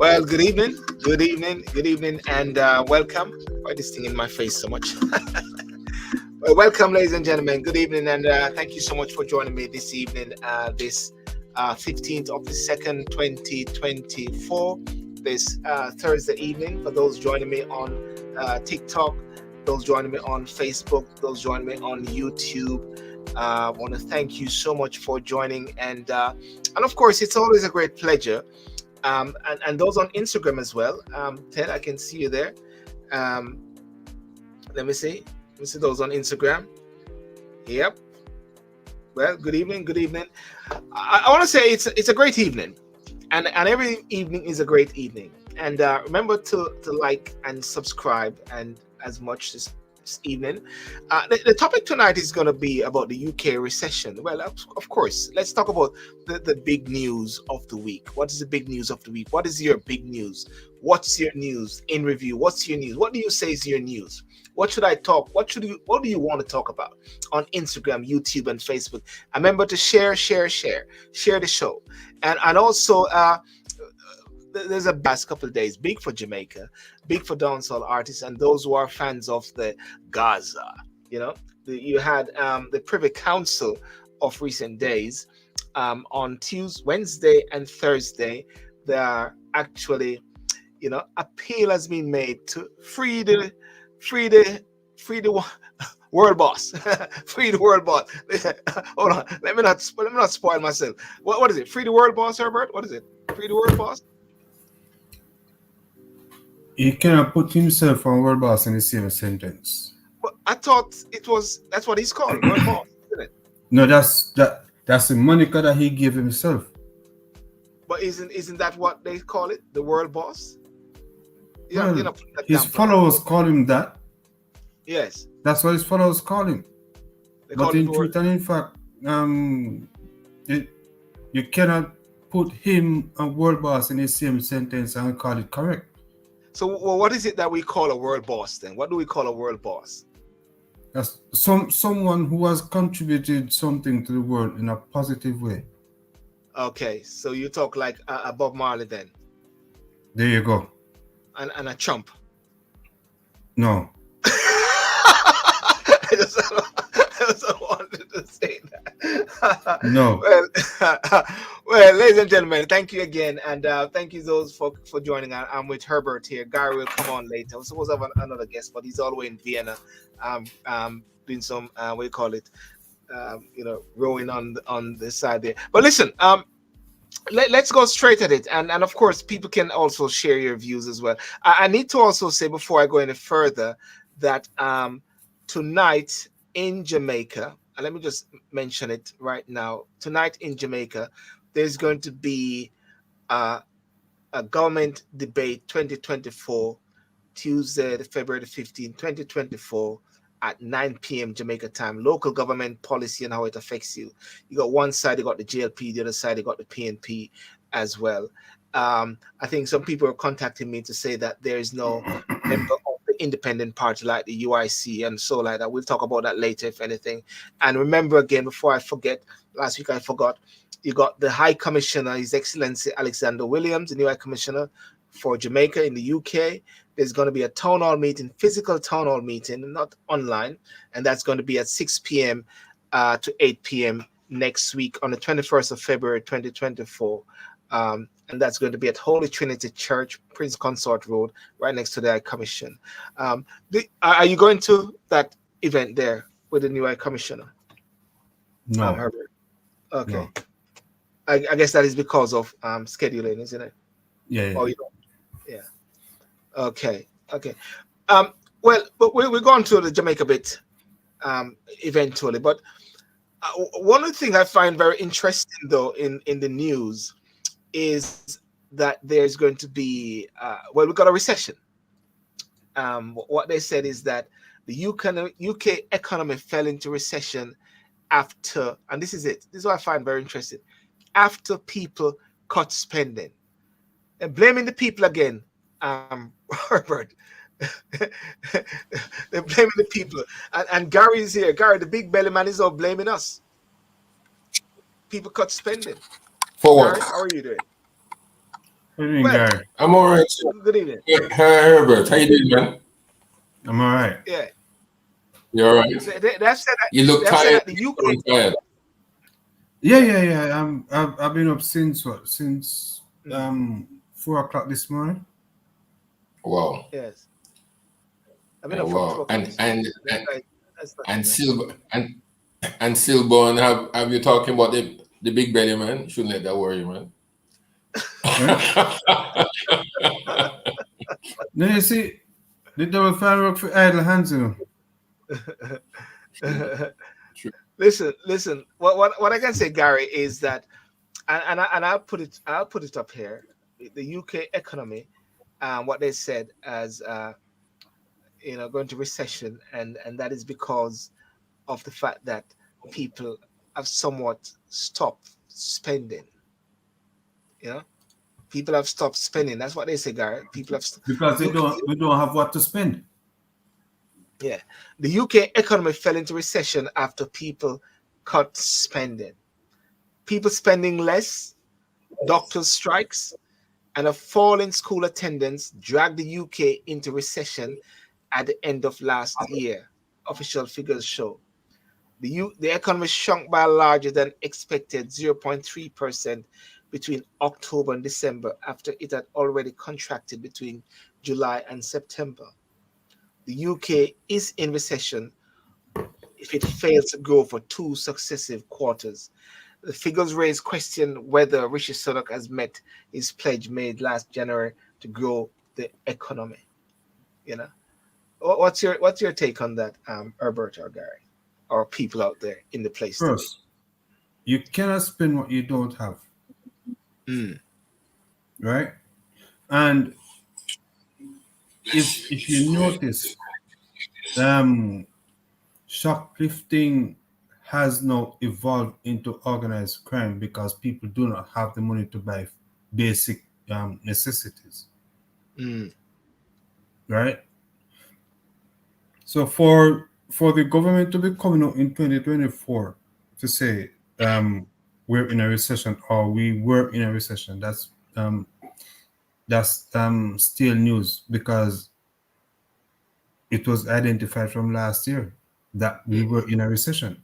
Well, good evening, and welcome. Why this thing in my face so much? Well, welcome, ladies and gentlemen. Good evening, and thank you so much for joining me this evening. This 15th of the second, 2024. This Thursday evening. For those joining me on TikTok, those joining me on Facebook, those joining me on YouTube. I want to thank you so much for joining, and of course, it's always a great pleasure. And those on Instagram as well. Ted, I can see you there. Let me see those on Instagram. Yep. Well, good evening. I want to say it's a great evening, and every evening is a great evening. And remember to like and subscribe, and as much this evening. The topic tonight is going to be about the UK recession. Well, of course, let's talk about the big news of the week. What is the big news of the week? What is your big news? What's your news in review? What's your news? What do you say is your news? What should I talk? What do you want to talk about on Instagram, YouTube, and Facebook? And remember to share the show, and also there's a past couple of days big for Jamaica, big for dancehall artists and those who are fans of the Gaza. You had the Privy Council of recent days on Tuesday, Wednesday, and Thursday. There are actually, appeal has been made to free the world boss, free the world boss. Hold on, let me not spoil myself. What is it? Free the world boss, Herbert? What is it? Free the world boss? He cannot put himself and world boss in the same sentence. Well, I thought that's what he's called, world boss, isn't it? No, that's the moniker that he gave himself. But isn't that what they call it, the world boss? Well, his followers call him that. Yes. That's what his followers call him. But in truth and in fact, you cannot put him and world boss in the same sentence and call it correct. So, what is it that we call a world boss then? What do we call a world boss? That's someone who has contributed something to the world in a positive way. Okay, so you talk like a Bob Marley then? There you go. And a Trump? No. I just wanted to say that. No. Well, ladies and gentlemen, thank you again, and thank you those for joining. I'm with Herbert here. Garry will come on later. We're supposed to have another guest, but he's all the way in Vienna, doing some what do you call it, rowing on the side there. But listen, let's go straight at it, and of course, people can also share your views as well. I need to also say before I go any further that tonight in Jamaica, and let me just mention it right now. Tonight in Jamaica, there's going to be a government debate 2024, Tuesday, February 15, 2024, at 9 p.m. Jamaica time. Local government policy and how it affects you. You got one side, you got the JLP, the other side, you got the PNP as well. I think some people are contacting me to say that there is no member of the independent party like the UIC and so like that. We'll talk about that later, if anything. And remember again, before I forget, last week I forgot, you got the High Commissioner, His Excellency Alexander Williams, the new High Commissioner for Jamaica in the UK. There's going to be a town hall meeting, physical town hall meeting, not online, and that's going to be at 6 p.m. To 8 p.m. next week on the 21st of February 2024. And that's going to be at Holy Trinity Church, Prince Consort Road, right next to the High Commission. Are you going to that event there with the new High Commissioner? No. Herbert. Okay. No. I guess that is because of scheduling, isn't it? Yeah. Oh, you don't. Yeah. Okay. Well, but we're going to the Jamaica bit eventually. But one of the things I find very interesting, though, in the news is that there's going to be we've got a recession. What they said is that the UK economy fell into recession after, and this is it. This is what I find very interesting. After people cut spending, and blaming the people again, Herbert. They're blaming the people, and Garry is here. Garry, the big belly man, is all blaming us. People cut spending. For what? Garry, how are you doing? What do you mean, Well, Gary? I'm all right. good evening. Herbert, how you doing, man? I'm all right. Yeah, You all right? they've said that. You look They've said tired. that the You UK. look tired. Yeah. I've been up since what? Since 4 o'clock this morning. Wow. Yes, I've been Yeah, up from 2 wow. o'clock this morning. That's not And too and Sylbourne, have you talking about the big belly, man? Shouldn't let that worry, man. No, you see, the double fan work for idle hands, you know. True. Listen. What I can say, Gary, is that, and I'll put it up here. The UK economy, what they said as going to recession, and that is because of the fact that people have somewhat stopped spending. You know, people have stopped spending. That's what they say, Gary. People have Because we don't have what to spend. Yeah, the UK economy fell into recession after people cut spending. People spending less, doctors' strikes, and a fall in school attendance dragged the UK into recession at the end of last year, official figures show. The economy shrunk by a larger than expected 0.3% between October and December after it had already contracted between July and September. The UK is in recession if it fails to grow for 2 successive quarters. The figures raise question whether Rishi Sunak has met his pledge made last January to grow the economy. You know, what's your take on that, Herbert or Gary, or people out there in the place today? First, you cannot spend what you don't have. Right? And if you notice, shoplifting has now evolved into organized crime because people do not have the money to buy basic necessities. Right? So for the government to be coming out in 2024 to say we're in a recession or we were in a recession, that's still news because it was identified from last year that we were in a recession.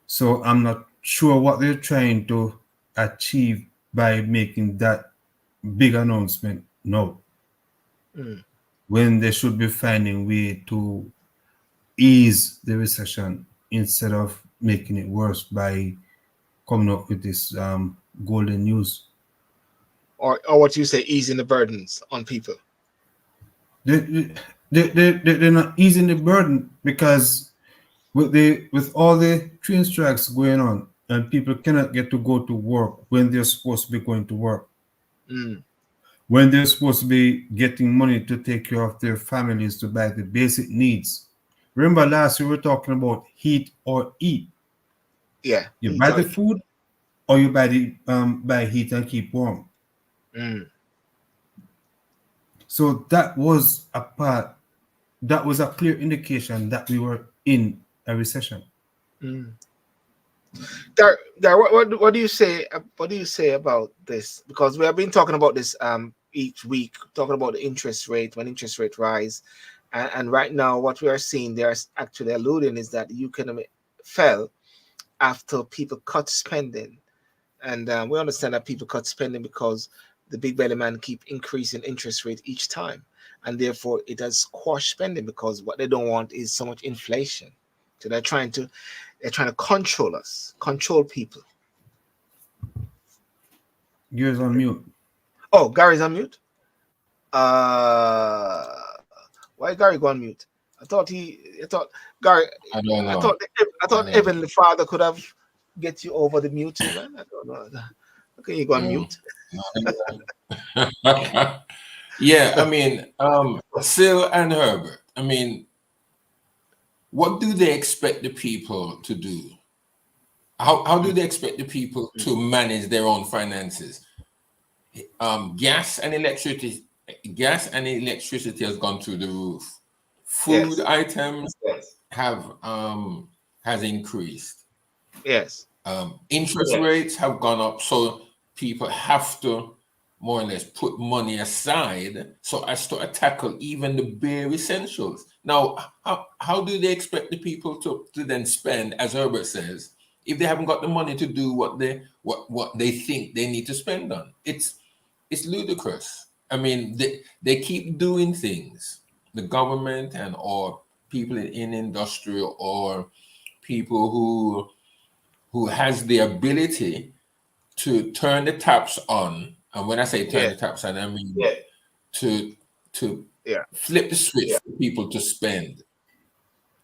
So I'm not sure what they're trying to achieve by making that big announcement now, when they should be finding way to ease the recession instead of making it worse by coming up with this golden news. Or what you say, easing the burdens on people. They're not easing the burden because with all the train strikes going on and people cannot get to go to work when they're supposed to be going to work, when they're supposed to be getting money to take care of their families to buy the basic needs. Remember last year we were talking about heat or eat. Yeah, you buy the food or you buy heat and keep warm. So that was a clear indication that we were in a recession. Gar, what do you say? What do you say about this? Because we have been talking about this each week, talking about the interest rate when interest rate rise, and right now what we are seeing, they are actually alluding is that the economy fell after people cut spending, and we understand that people cut spending because the big belly man keep increasing interest rate each time, and therefore it has squashed spending because what they don't want is so much inflation. So they're trying to control us, control people. Gary's on mute. Oh, Gary's on mute. Why Gary go on mute? I thought Gary. I don't know. I thought Heavenly Father could have get you over the muting, man. I don't know. How can you go on mute? Yeah, I mean, Syl and Herbert, I mean, what do they expect the people to do? How do they expect the people to manage their own finances? Gas and electricity has gone through the roof. Food items has increased. Yes. Interest rates have gone up. So people have to more or less put money aside so as to tackle even the bare essentials. Now, how do they expect the people to then spend, as Herbert says, if they haven't got the money to do what they think they need to spend on? It's ludicrous. I mean, they keep doing things, the government and or people in industry or people who has the ability to turn the taps on. And when I say turn the taps on, I mean to flip the switch for people to spend.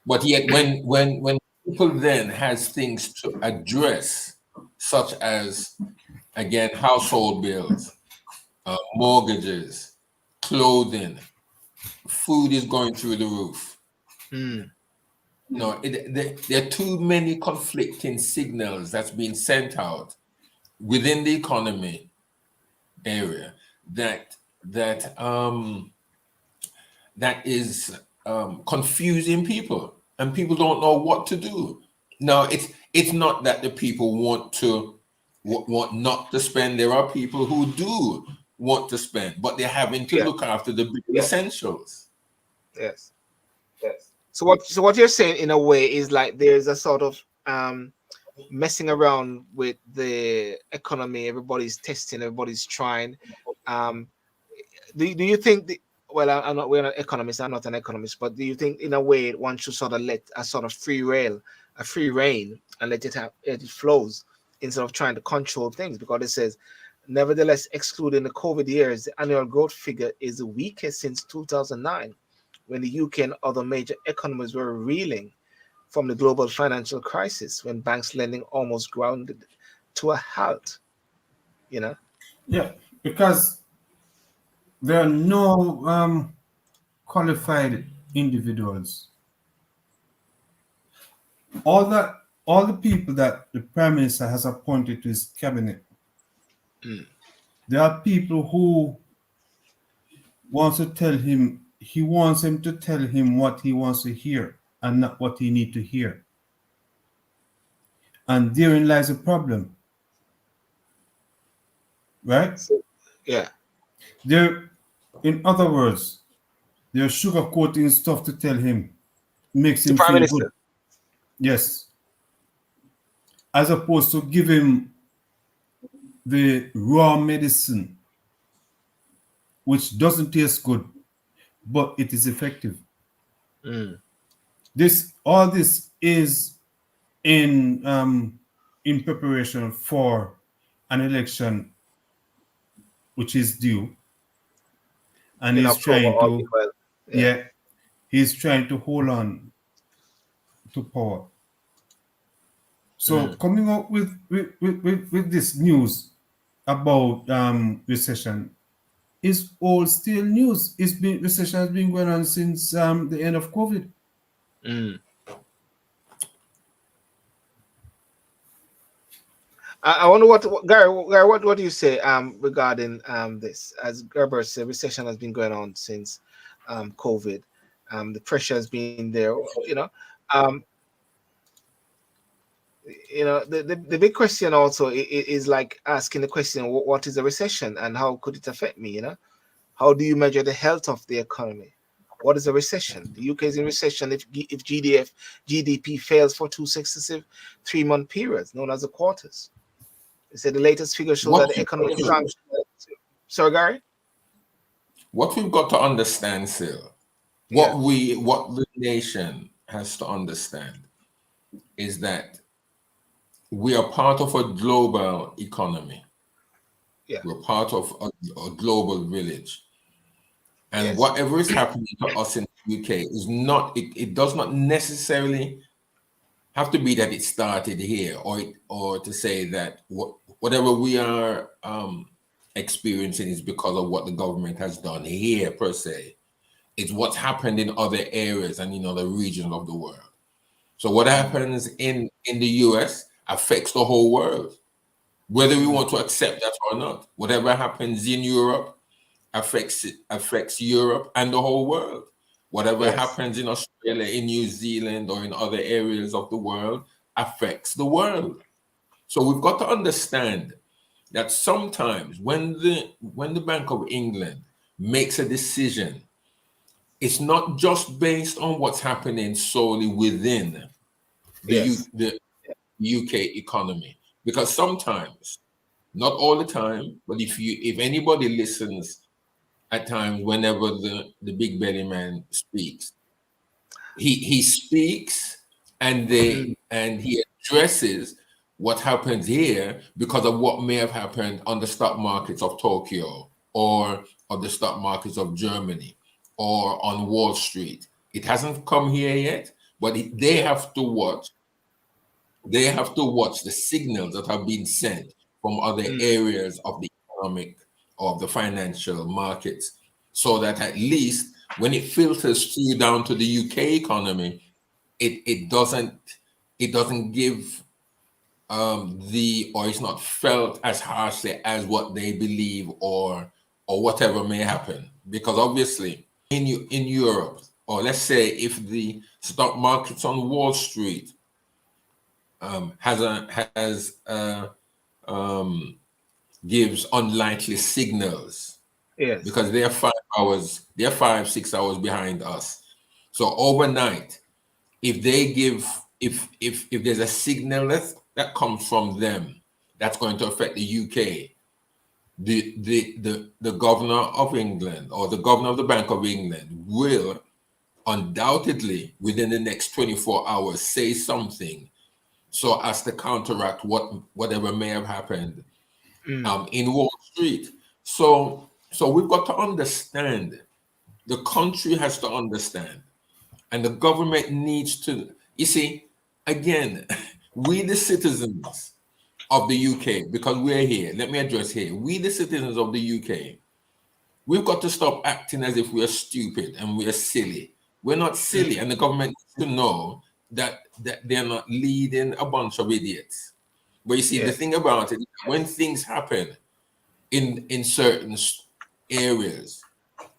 But yet when people then has things to address, such as, again, household bills, mortgages, clothing, food is going through the roof. No, there are too many conflicting signals that's being sent out within the economy area that is confusing people, and people don't know what to do. No, it's not that the people want not to spend. There are people who do want to spend, but they're having to look after the big essentials. Yes. So what you're saying in a way is like there's a sort of messing around with the economy. Everybody's testing, everybody's trying. Do you think we're not economists, I'm not an economist, but do you think in a way one should sort of let a sort of free rein and let it flows instead of trying to control things? Because it says, nevertheless, excluding the COVID years, the annual growth figure is the weakest since 2009, when the UK and other major economies were reeling from the global financial crisis, when banks lending almost grounded to a halt. Yeah, because there are no qualified individuals. All the people that the Prime Minister has appointed to his cabinet, there are people who wants him to tell him what he wants to hear and not what he need to hear. And therein lies a problem. Right? Yeah. In other words, they're sugarcoating stuff to tell him, makes him Prime feel Minister. good. Yes. As opposed to give him the raw medicine, which doesn't taste good, but it is effective. All this is in preparation for an election which is due, and he's trying to he's trying to hold on to power. So coming up with this news about recession is all still news. Recession has been going on since the end of COVID. I wonder what Garry, what do you say regarding this? As Gerber said, recession has been going on since COVID. The pressure has been there. The big question also is like asking the question, what is a recession and how could it affect me? How do you measure the health of the economy? What is a recession? The UK is in recession if GDP fails for 2 successive 3-month periods, known as the quarters. They said the latest figures show that the economy shrank. Sorry, Garry? What we've got to understand, Sil, what the nation has to understand is that we are part of a global economy. Yeah. We're part of a global village. And whatever is happening to us in the UK is not, it does not necessarily have to be that it started here or to say that whatever we are experiencing is because of what the government has done here per se. It's what's happened in other areas and in other regions of the world. So what happens in the US affects the whole world, whether we want to accept that or not. Whatever happens in Europe affects Europe and the whole world. Whatever happens in Australia, in New Zealand, or in other areas of the world affects the world. So we've got to understand that sometimes when the Bank of England makes a decision, it's not just based on what's happening solely within Yes. the UK economy, because sometimes, not all the time, but if anybody listens at times whenever the big belly man speaks, he speaks and Mm. he addresses what happens here because of what may have happened on the stock markets of Tokyo or on the stock markets of Germany or on Wall Street. It hasn't come here yet, but they have to watch. They have to watch the signals that have been sent from other Mm. areas of the economic or the financial markets, so that at least when it filters through down to the UK economy, it doesn't give or it's not felt as harshly as what they believe or whatever may happen. Because obviously in Europe, or let's say if the stock markets on Wall Street gives unlikely signals, Yes. because they're 5-6 hours behind us. So overnight, if they give if there's a signal that comes from them that's going to affect the UK, the governor of England or the governor of the Bank of England will undoubtedly within the next 24 hours say something so as to counteract whatever may have happened in Wall Street. So we've got to understand, the country has to understand, and the government needs to, you see, again, we the citizens of the UK, because we're here, let me address here, we the citizens of the UK, we've got to stop acting as if we're stupid and we're silly. We're not silly, and the government needs to know that they're not leading a bunch of idiots. But you see, the Yes. thing about it, when things happen in certain areas,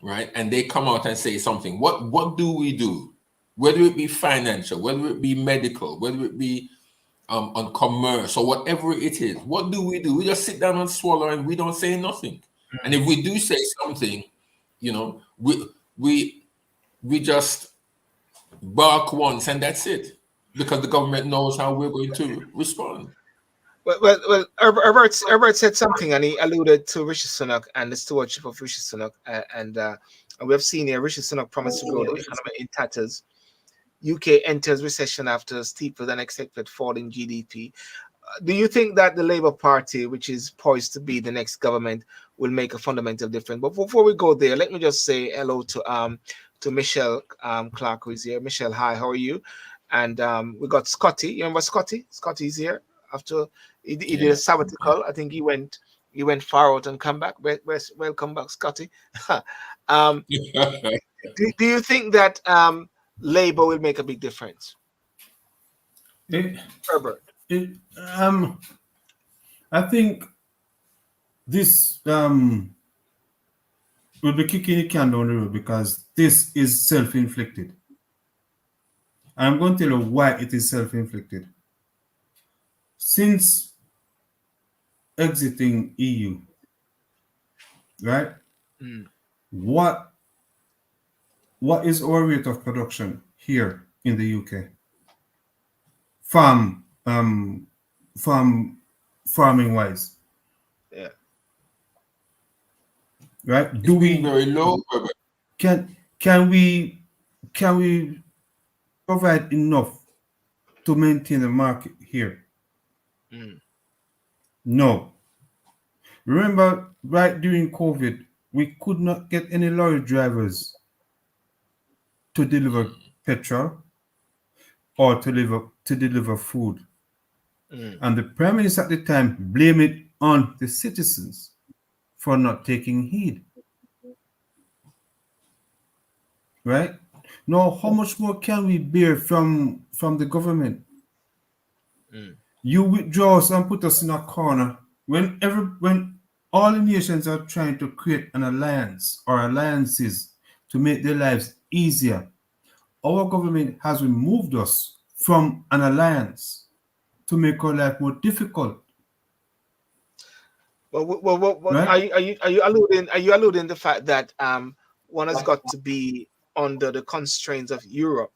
right, and they come out and say something, what do we do? Whether it be financial, whether it be medical, whether it be on commerce or whatever it is, what do? We just sit down and swallow and we don't say nothing. And if we do say something, you know, we just bark once and that's it, because the government knows how we're going to respond. Well, Herbert said something, and he alluded to Rishi Sunak and the stewardship of Rishi Sunak, and we have seen here Rishi Sunak promised to grow the economy in tatters. UK enters recession after a steeper than expected fall in GDP. Do you think that the Labour Party, which is poised to be the next government, will make a fundamental difference? But before we go there, let me just say hello to Michelle Clark, who is here. Michelle, hi, how are you? And we got Scotty. You remember Scotty? Scotty's here after he did a sabbatical. I think he went far out and come back. Welcome back, Scotty. um, do you think that Labour will make a big difference? It, Herbert. it, I think this will be kicking the can down the road because this is self-inflicted. I'm going to tell you why it is self-inflicted. Since exiting EU, right? What is our rate of production here in the UK? Farming wise. Yeah. Right? Do we very low? Can we provide enough to maintain the market here? No. Remember, right during COVID, we could not get any lorry drivers to deliver petrol or to deliver food. And the Prime Minister at the time blamed it on the citizens for not taking heed. Right? Now, how much more can we bear from the government? You withdraw us and put us in a corner when all the nations are trying to create an alliance or alliances to make their lives easier. Our government has removed us from an alliance to make our life more difficult. right? Are you alluding the fact that one has got to be under the constraints of Europe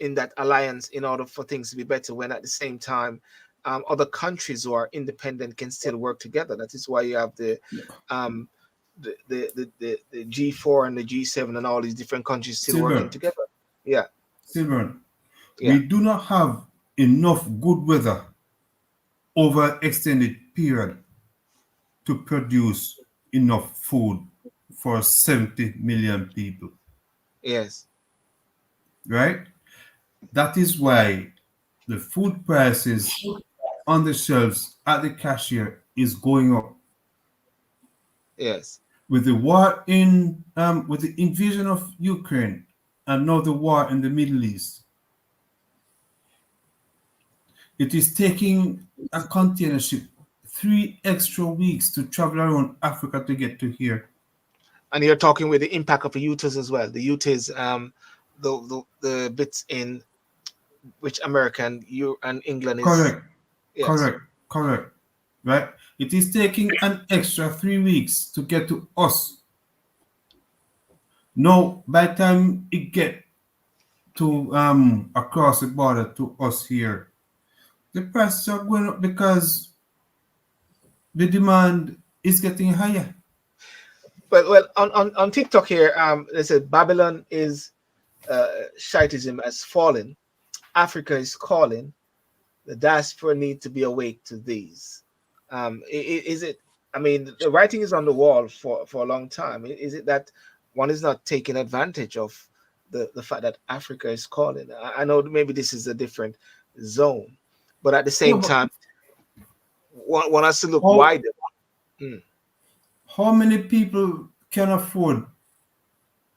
in that alliance in order for things to be better, when at the same time other countries who are independent can still work together? That is why you have um, the G4 and the G7 and all these different countries still working Sylbourne, together. Yeah, Sylbourne, yeah, we do not have enough good weather over extended period to produce enough food for 70 million people, yes, right? That is why the food prices on the shelves at the cashier is going up. yes. With the war in with the invasion of Ukraine and now the war in the Middle East, it is taking a container ship 3 extra weeks to travel around Africa to get to here. And you're talking with the impact of the UTAs as well. The UTAs, the bits in which America and you and England is, Correct, yes. correct, correct. Right? It is taking an extra 3 weeks to get to us. Now, by the time it get to across the border to us here, the prices are going up because the demand is getting higher. Well, on TikTok here, they said Babylon is Shiitism has fallen. Africa is calling. The diaspora need to be awake to these. Is it? I mean, the writing is on the wall for a long time. Is it that one is not taking advantage of the fact that Africa is calling? I know maybe this is a different zone, but at the Yeah, same but time, one has to look how, wider. Mm, how many people can afford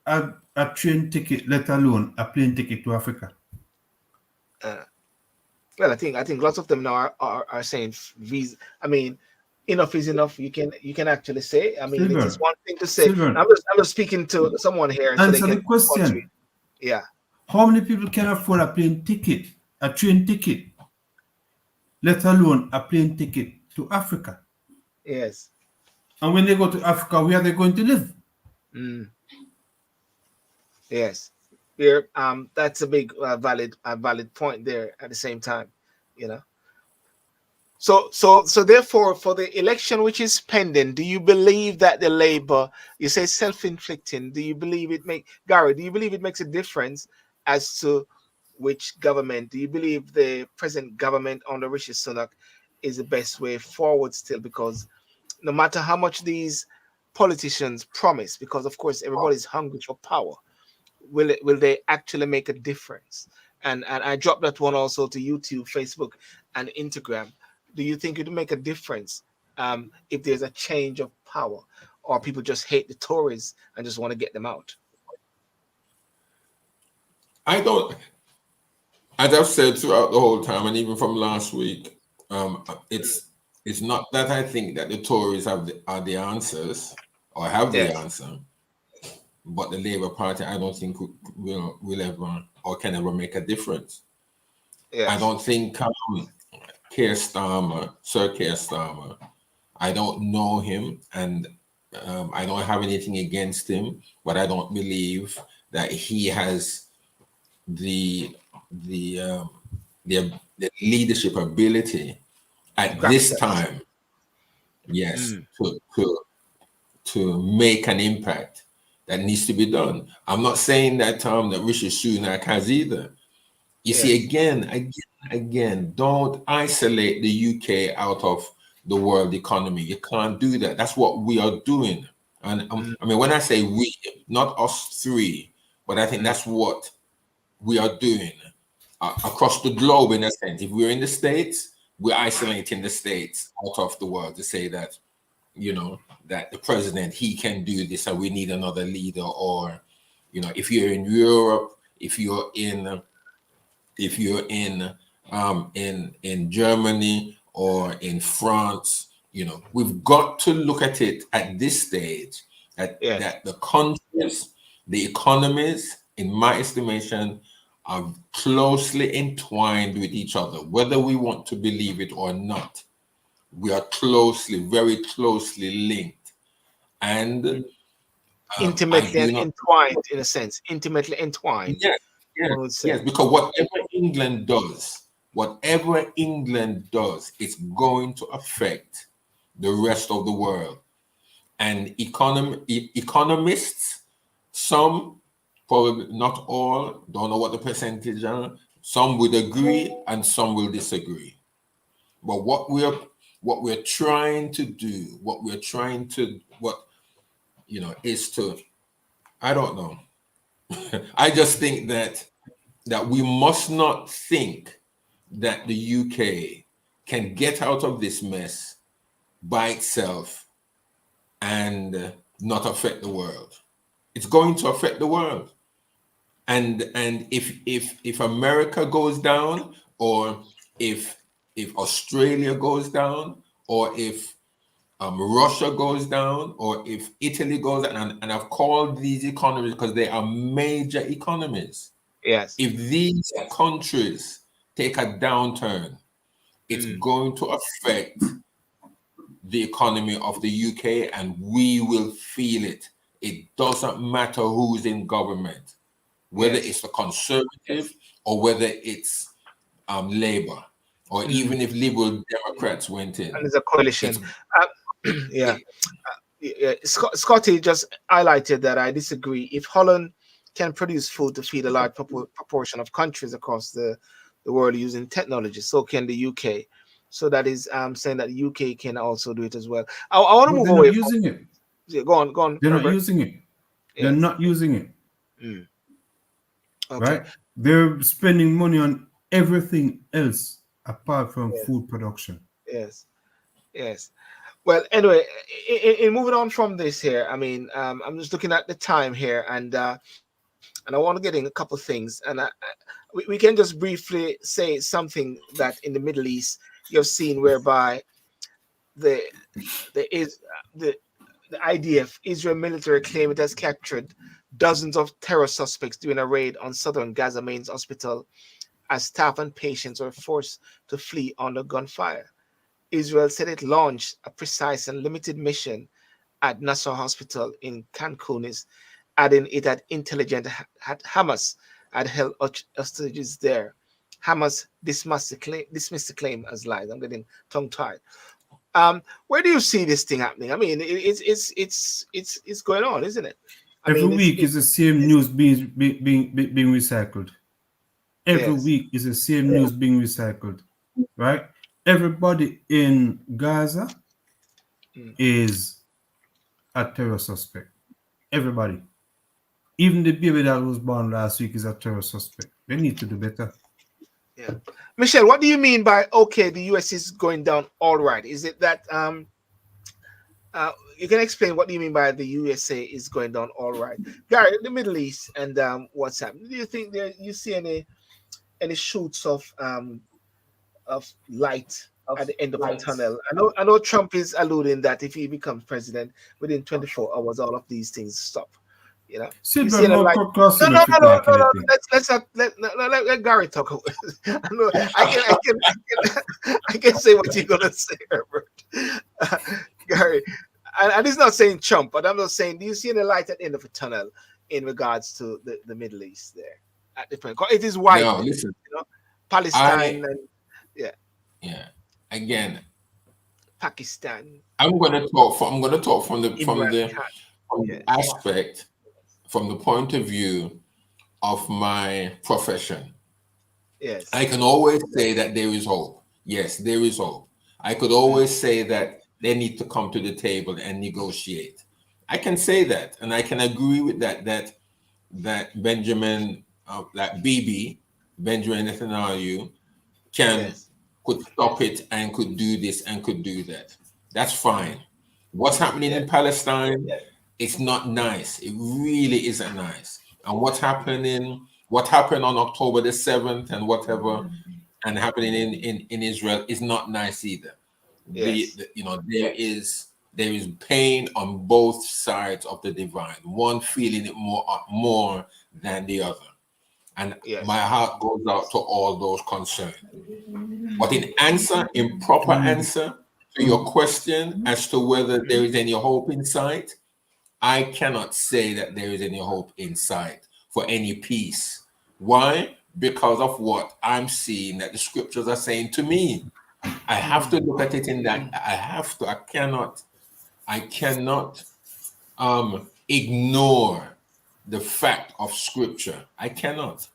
a train ticket, let alone a plane ticket to Africa? uh, well, I think lots of them now are saying visa. I mean, enough is enough. You can actually say. I mean, it is Silver, one thing to say. Silver, I'm just speaking to someone here so they answer can the question. country. Yeah. How many people can afford a plane ticket, a train ticket, let alone a plane ticket to Africa? Yes. And when they go to Africa, where are they going to live? Mm, yes. Here, that's a big valid point there. At the same time, you know. So therefore, for the election which is pending, do you believe that the Labour, you say self-inflicting, do you believe it make Garry? Do you believe it makes a difference as to which government? Do you believe the present government under Rishi Sunak is the best way forward still? Because no matter how much these politicians promise, because of course everybody's hungry for power, will they actually make a difference? And I dropped that one also to YouTube, Facebook, and Instagram. Do you think it would make a difference if there's a change of power, or people just hate the Tories and just want to get them out? I don't, as I've said throughout the whole time, and even from last week, it's not that I think that the Tories are the answers or have the Yes, answer, but the Labour Party I don't think will ever or can ever make a difference. I yes, don't think Sir Keir Starmer, I don't know him, and I don't have anything against him, but I don't believe that he has the the um, the leadership ability to at crack this that. time, yes, Mm, to make an impact that needs to be done. I'm not saying that that Rishi Sunak has either. You see, yes, again, don't isolate the UK out of the world economy. You can't do that. That's what we are doing. And mm, I mean, when I say we, not us three, but I think mm, that's what we are doing across the globe in a sense. If we're in the States, we're isolating the States out of the world to say that, that the president, he can do this and we need another leader. Or, if you're in Europe, if you're in in Germany or in France, we've got to look at it at this stage yes, that the countries, the economies, in my estimation, are closely entwined with each other, whether we want to believe it or not. we are very closely linked, and intimately entwined, in a sense. Intimately entwined. Yes, one would say. yes, because whatever England does, it's going to affect the rest of the world. And economists, some, probably not all, don't know what the percentage are. Some would agree and some will disagree. But what we're trying to do, is to, I don't know. I just think that we must not think that the UK can get out of this mess by itself and not affect the world. It's going to affect the world. And if America goes down, or if Australia goes down, or if Russia goes down, or if Italy goes down, and I've called these economies because they are major economies. Yes. If these countries take a downturn, it's going to affect the economy of the UK, and we will feel it. It doesn't matter who's in government, whether it's the Conservative or whether it's Labour, or even if Liberal Democrats went in. And it's a coalition. Scotty just highlighted that I disagree. If Holland can produce food to feed a large proportion of countries across the world using technology, so can the UK. So that is saying that the UK can also do it as well. I want to move away. Using it. Yeah, go on. They're Herbert. not using it. They're not using it. Okay. Right? They're spending money on everything else apart from food production. Yes. Well, anyway, in moving on from this here, I mean, I'm just looking at the time here, and I want to get in a couple of things, and we can just briefly say something that in the Middle East you've seen, whereby the IDF, Israel military, claim it has captured dozens of terror suspects during a raid on southern Gaza Main's hospital, as staff and patients were forced to flee under gunfire. Israel said it launched a precise and limited mission at Nasser Hospital in Khan Yunis, adding it had intelligence that Hamas had held hostages there. Hamas dismissed the claim as lies. I'm getting tongue-tied. Where do you see this thing happening? I mean, it's going on, isn't it? Every week is the same news being recycled. Every week is the same news being recycled, right? Everybody in Gaza is a terror suspect. Everybody. Even the baby that was born last week is a terror suspect. They need to do better. Yeah. Michelle, what do you mean by, okay, the US is going down all right? Is it that you can explain what do you mean by the USA is going down all right? Garry, the Middle East and what's happening? Do you think you see any shoots of light at the end of the tunnel? I know Trump is alluding that if he becomes president within 24 hours, all of these things stop. You know, Sylbourne, no. Let's not let Garry talk. I can say what you're gonna say, Herbert. Garry, and it's not saying Trump, but I'm not saying. Do you see any light at the end of a tunnel in regards to the Middle East there? At the point, it is white. No, listen, Palestine Again, Pakistan. I'm going to talk from the aspect, from the point of view of my profession. Yes. I can always say that there is hope. Yes, there is hope. I could always say that they need to come to the table and negotiate. I can say that, and I can agree with that Benjamin, Benjamin Netanyahu could stop it and could do this and could do that. That's fine. What's happening in Palestine, it's not nice. It really isn't nice. And what happened on October the 7th and whatever, and happening in Israel is not nice either. Yes. There is pain on both sides of the divide. One feeling it more than the other. And my heart goes out to all those concerned. But in proper answer, to your question as to whether there is any hope in sight, I cannot say that there is any hope in sight for any peace. Why? Because of what I'm seeing that the scriptures are saying to me. I have to look at it in that. I cannot ignore the fact of scripture. I cannot.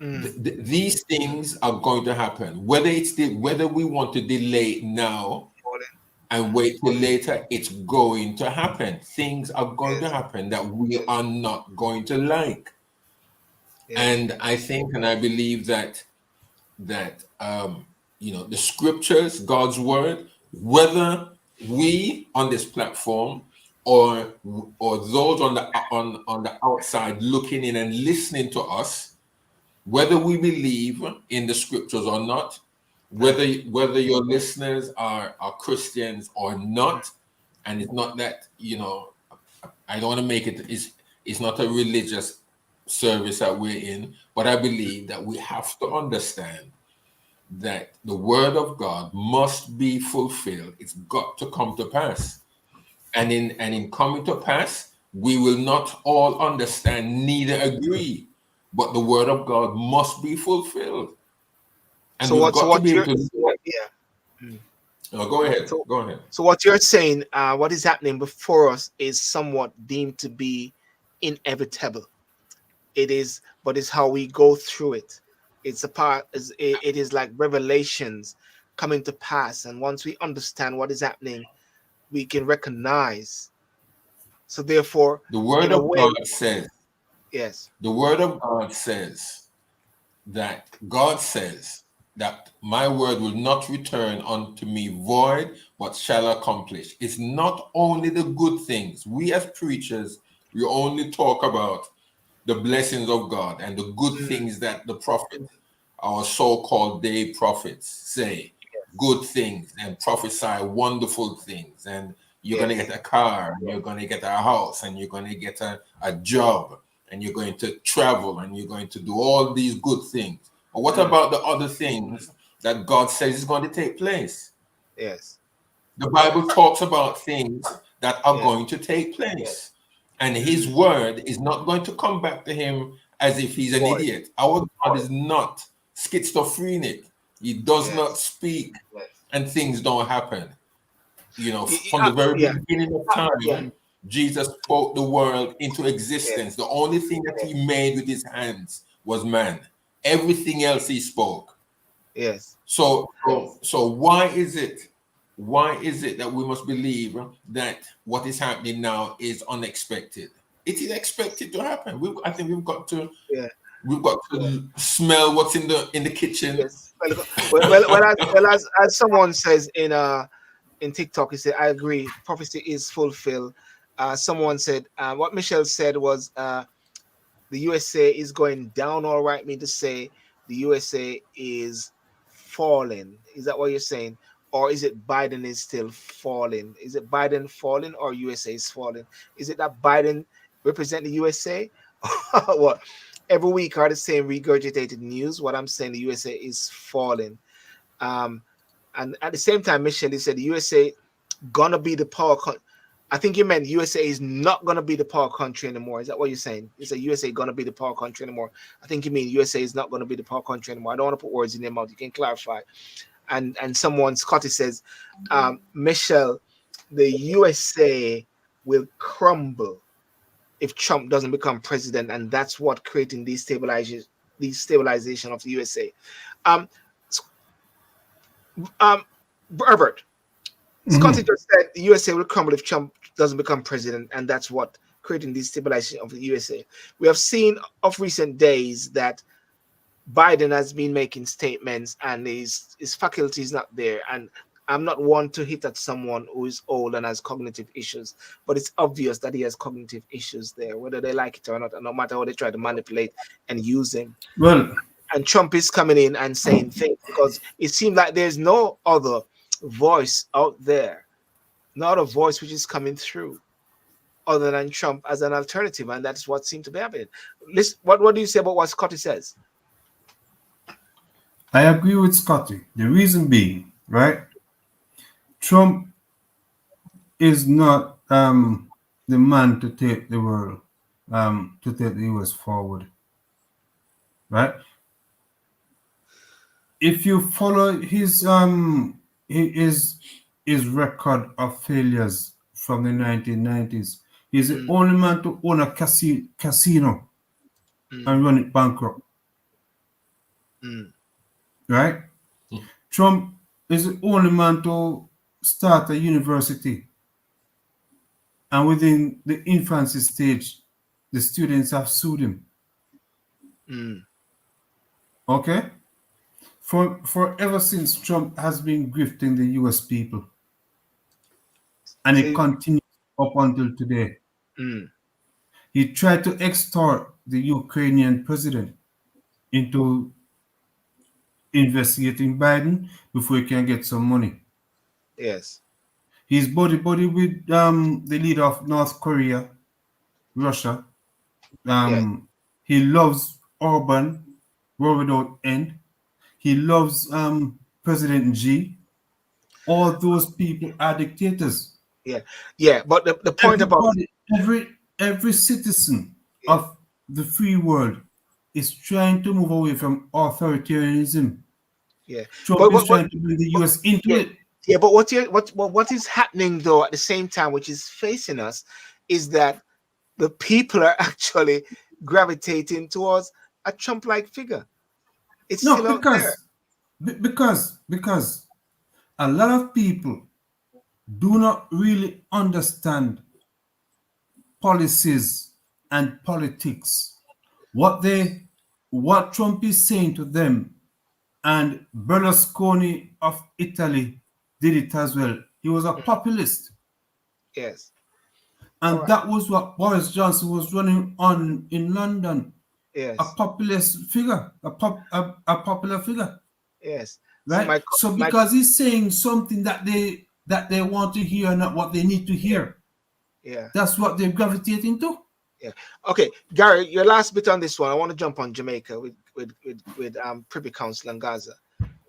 These things are going to happen. Whether we want to delay it now and wait till later, it's going to happen. Things are going to happen that we are not going to like. And I think and I believe that the scriptures, God's word, whether we on this platform or those on the outside looking in and listening to us, whether we believe in the scriptures or not, whether your listeners are Christians or not, and it's not that, I don't want to make it's not a religious service that we're in, but I believe that we have to understand that the word of God must be fulfilled. It's got to come to pass. And in coming to pass, we will not all understand, neither agree, but the word of God must be fulfilled. And so we've got to be able to go ahead. Go ahead. So what you're saying, what is happening before us is somewhat deemed to be inevitable. It is, but it's how we go through it. It's it is like revelations coming to pass, and once we understand what is happening, we can recognize. So therefore, the word of God says, yes, the word of God says that my word will not return unto me void, but shall accomplish. It's not only the good things. We as preachers, we only talk about the blessings of God and the good things that the prophet, our so-called day prophets, say. Good things and prophesy wonderful things. And you're going to get a car, and you're going to get a house, and you're going to get a job, and you're going to travel, and you're going to do all these good things. But what about the other things that God says is going to take place? Yes. The Bible talks about things that are going to take place. And his word is not going to come back to him as if he's an idiot. Our God is not schizophrenic. He does not speak and things don't happen. From the very beginning of time, Jesus spoke the world into existence. The only thing that he made with his hands was man. Everything else he spoke. Yes. So why is it that we must believe that what is happening now is unexpected? It is expected to happen. I think we've got to smell what's in the kitchen. Yes. Well, as someone says in TikTok, he said, "I agree. Prophecy is fulfilled." Someone said what Michelle said was the USA is going down. All right, mean to say the USA is falling. Is that what you're saying? Or is it Biden is still falling? Is it Biden falling or USA is falling? Is it that Biden represent the USA? What? Every week are the same regurgitated news. What I'm saying, the USA is falling. And at the same time, Michelle, he said the USA gonna be the power country. I think you meant USA is not gonna be the power country anymore. Is that what you're saying? You said USA gonna be the power country anymore. I think you mean USA is not gonna be the power country anymore. I don't want to put words in your mouth. You can clarify. And someone, Scotty says, Michelle, the USA will crumble if Trump doesn't become president, and that's what creating destabilization of the USA. Herbert, Scotty just said the USA will crumble if Trump doesn't become president, and that's what creating destabilization of the USA. We have seen of recent days that Biden has been making statements and his faculty is not there. And I'm not one to hit at someone who is old and has cognitive issues, but it's obvious that he has cognitive issues there, whether they like it or not, and no matter how they try to manipulate and use him. Well, and Trump is coming in and saying things because it seems like there's no other voice out there, not a voice which is coming through other than Trump as an alternative, and that's what seemed to be happening. Listen, what do you say about what Scotty says? I agree with Scotty. The reason being, right? Trump is not the man to take the world, to take the US forward, right? If you follow his record of failures from the 1990s, he's the only man to own a casino and run it bankrupt, right? Trump is the only man to start a university, and within the infancy stage, the students have sued him. Okay? Ever since, Trump has been grifting the US people, and it continues up until today. He tried to extort the Ukrainian president into investigating Biden before he can get some money. Yes. He's buddy with the leader of North Korea, Russia. He loves Orban, war without end. He loves President Xi. All those people are dictators. Yeah. But the point about every citizen of the free world is trying to move away from authoritarianism. Yeah. Trump is trying to bring the US into it. Yeah, but what is happening though at the same time, which is facing us, is that the people are actually gravitating towards a Trump-like figure. It's still out there. Because a lot of people do not really understand policies and politics. What Trump is saying to them, and Berlusconi of Italy did it as well. He was a populist. Yes. And that was what Boris Johnson was running on in London. Yes. A populist figure, a popular figure. Yes. Right. So because he's saying something that they want to hear, not what they need to hear. Yeah. That's what they're gravitating to. Yeah. Okay, Garry, your last bit on this one. I want to jump on Jamaica with Privy Council and Gaza.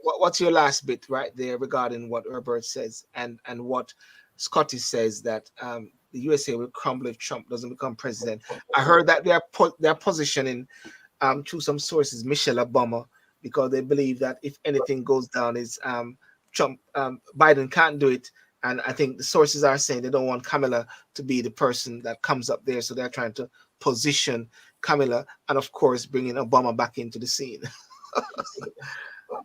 What's your last bit right there regarding what Herbert says and what Scotty says, that the USA will crumble if Trump doesn't become president? I heard that they're positioning through some sources Michelle Obama, because they believe that if anything goes down, is Trump Biden can't do it. And I think the sources are saying they don't want Kamala to be the person that comes up there. So they're trying to position Kamala and, of course, bringing Obama back into the scene.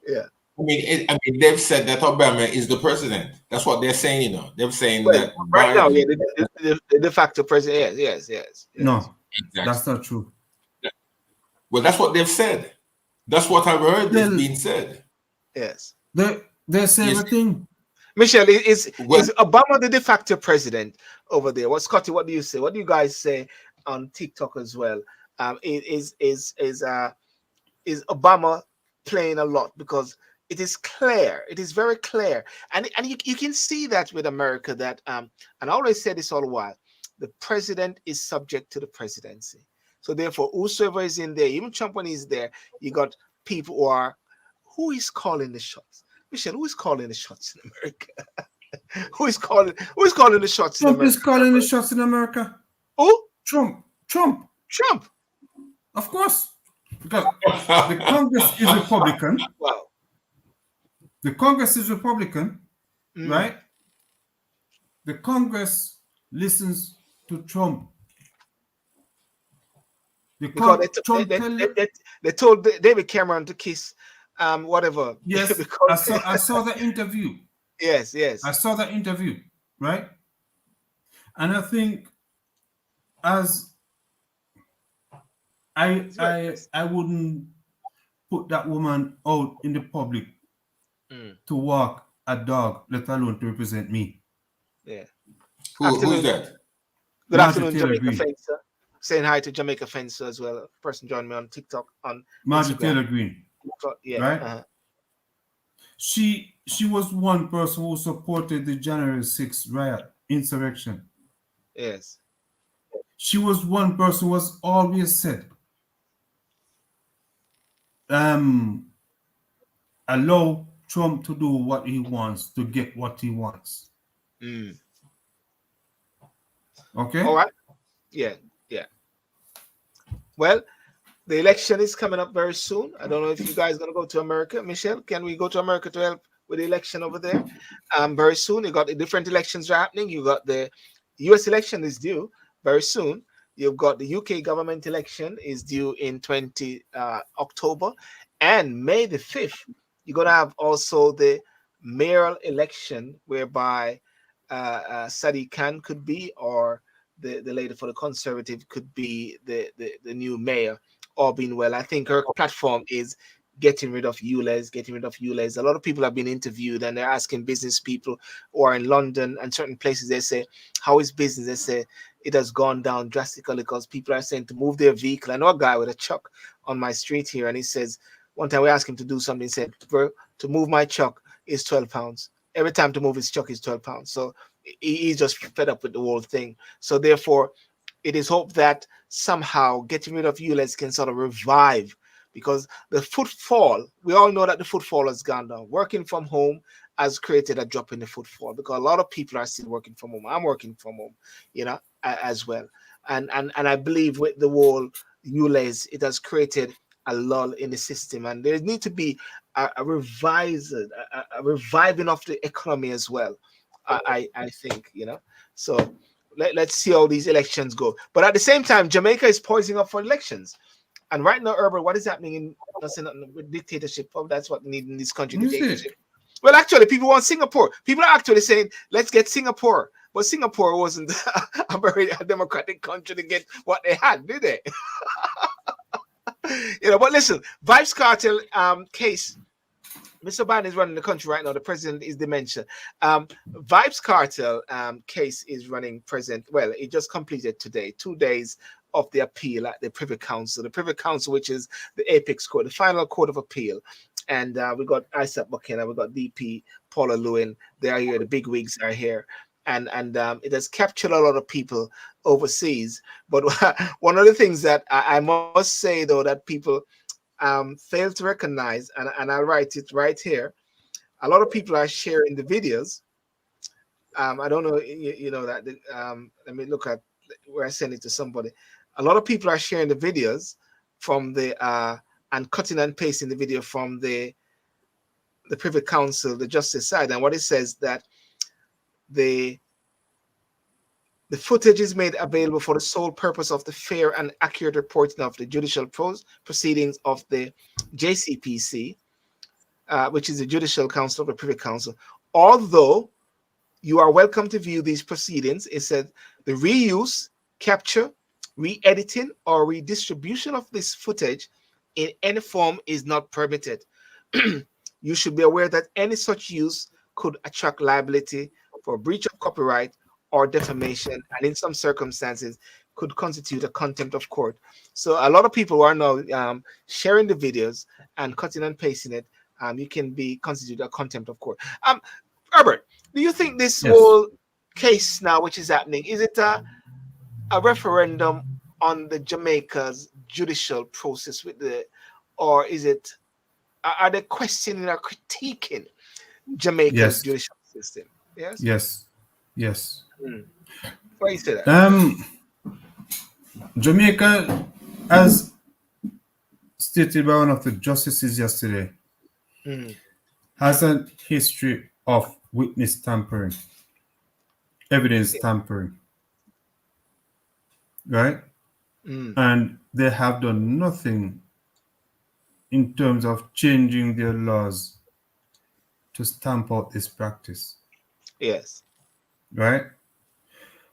Yeah. I mean, they've said that Obama is the president. That's what they're saying, you know. They're saying that right now, yeah, the de facto president. Yes. No, exactly. That's not true. Well, that's what they've said. That's what I've heard is being said. Yes. They say everything. Michelle, is Obama the de facto president over there? Scotty, what do you say? What do you guys say on TikTok as well? Is Obama playing a lot? Because it is clear, it is very clear, and you can see that with America, that and I always say this all the while, the president is subject to the presidency. So therefore, whosoever is in there, even Trump when he's there, you got people who is calling the shots. Michelle, who is calling the shots in America? Who is calling the shots in America? Trump is calling the shots in America. Who? Trump. Of course. Because the Congress is Republican. Wow. The Congress is Republican, right? The Congress listens to Trump. They told David Cameron to kiss whatever. Yes, I saw that interview. Yes. I saw that interview, right? And I think as I wouldn't put that woman out in the public to walk a dog, let alone to represent me. Yeah. Who's that? Good afternoon, Jamaica Fencer. Saying hi to Jamaica Fencer as well. A person joined me on TikTok on Marjorie Taylor Greene. Yeah. Right? She was one person who supported the January 6th riot, insurrection. Yes. She was one person who was always said, allow Trump to do what he wants to get what he wants. Mm. Okay? All right. Yeah. Yeah. Well, the election is coming up very soon. I don't know if you guys gonna go to America. Michelle, can we go to America to help with the election over there? Very soon. You got the different elections are happening. You got the US election is due very soon. You've got the UK government election is due in 20 October, and May the 5th. You're gonna have also the mayoral election whereby Sadiq Khan could be, or the lady for the Conservative could be the new mayor. All being well, I think her platform is getting rid of ULEZ, getting rid of ULEZ. A lot of people have been interviewed and they're asking business people who are in London and certain places. They say, how is business? They say it has gone down drastically because people are saying to move their vehicle. I know a guy with a truck on my street here, and he says, one time we asked him to do something, he said, bro, to move my truck is £12. Every time to move his truck is £12. So he's just fed up with the whole thing. So therefore, it is hoped that somehow getting rid of ULEZ can sort of revive, because the footfall, we all know that the footfall has gone down. Working from home has created a drop in the footfall because a lot of people are still working from home. I'm working from home, as well. And I believe with the whole ULEZ, it has created a lull in the system, and there need to be a reviving of the economy as well. I think, so let's see how these elections go. But at the same time, Jamaica is poising up for elections. And right now, Herbert, what is happening in with dictatorship? Oh, that's what we need in this country, dictatorship. Well, actually, people want Singapore. People are actually saying, let's get Singapore. But Singapore wasn't a very democratic country to get what they had, did they? But listen, Vybz Kartel case. Mr. Biden is running the country right now. The president is dementia. Vybz Kartel case is running present. Well, it just completed today, 2 days of the appeal at the Privy Council. The Privy Council, which is the apex court, the final court of appeal. And we got Isaac Buchanan, we got DP Paula Lewin. They are here. The big wigs are here. And it has captured a lot of people overseas. But one of the things that I must say, though, that people fail to recognize, and I'll write it right here. A lot of people are sharing the videos. I don't know, that. Let me look at where I send it to somebody. A lot of people are sharing the videos from the and cutting and pasting the video from the Privy Council, the justice side, and what it says that the footage is made available for the sole purpose of the fair and accurate reporting of the judicial proceedings of the JCPC, which is the Judicial Council of the Privy Council. Although you are welcome to view these proceedings, it said the reuse, capture, re-editing, or redistribution of this footage in any form is not permitted. You should be aware that any such use could attract liability for breach of copyright or defamation, and in some circumstances could constitute a contempt of court. So a lot of people are now sharing the videos and cutting and pasting it. You can be constituted a contempt of court. Herbert, do you think this whole case now, which is happening, is it a referendum on the Jamaica's judicial process or is it? Are they questioning or critiquing Jamaica's judicial system? Yes. Yes. Why you say that? Jamaica, as stated by one of the justices yesterday, has a history of witness tampering, evidence tampering, right? And they have done nothing in terms of changing their laws to stamp out this practice. Yes. Right?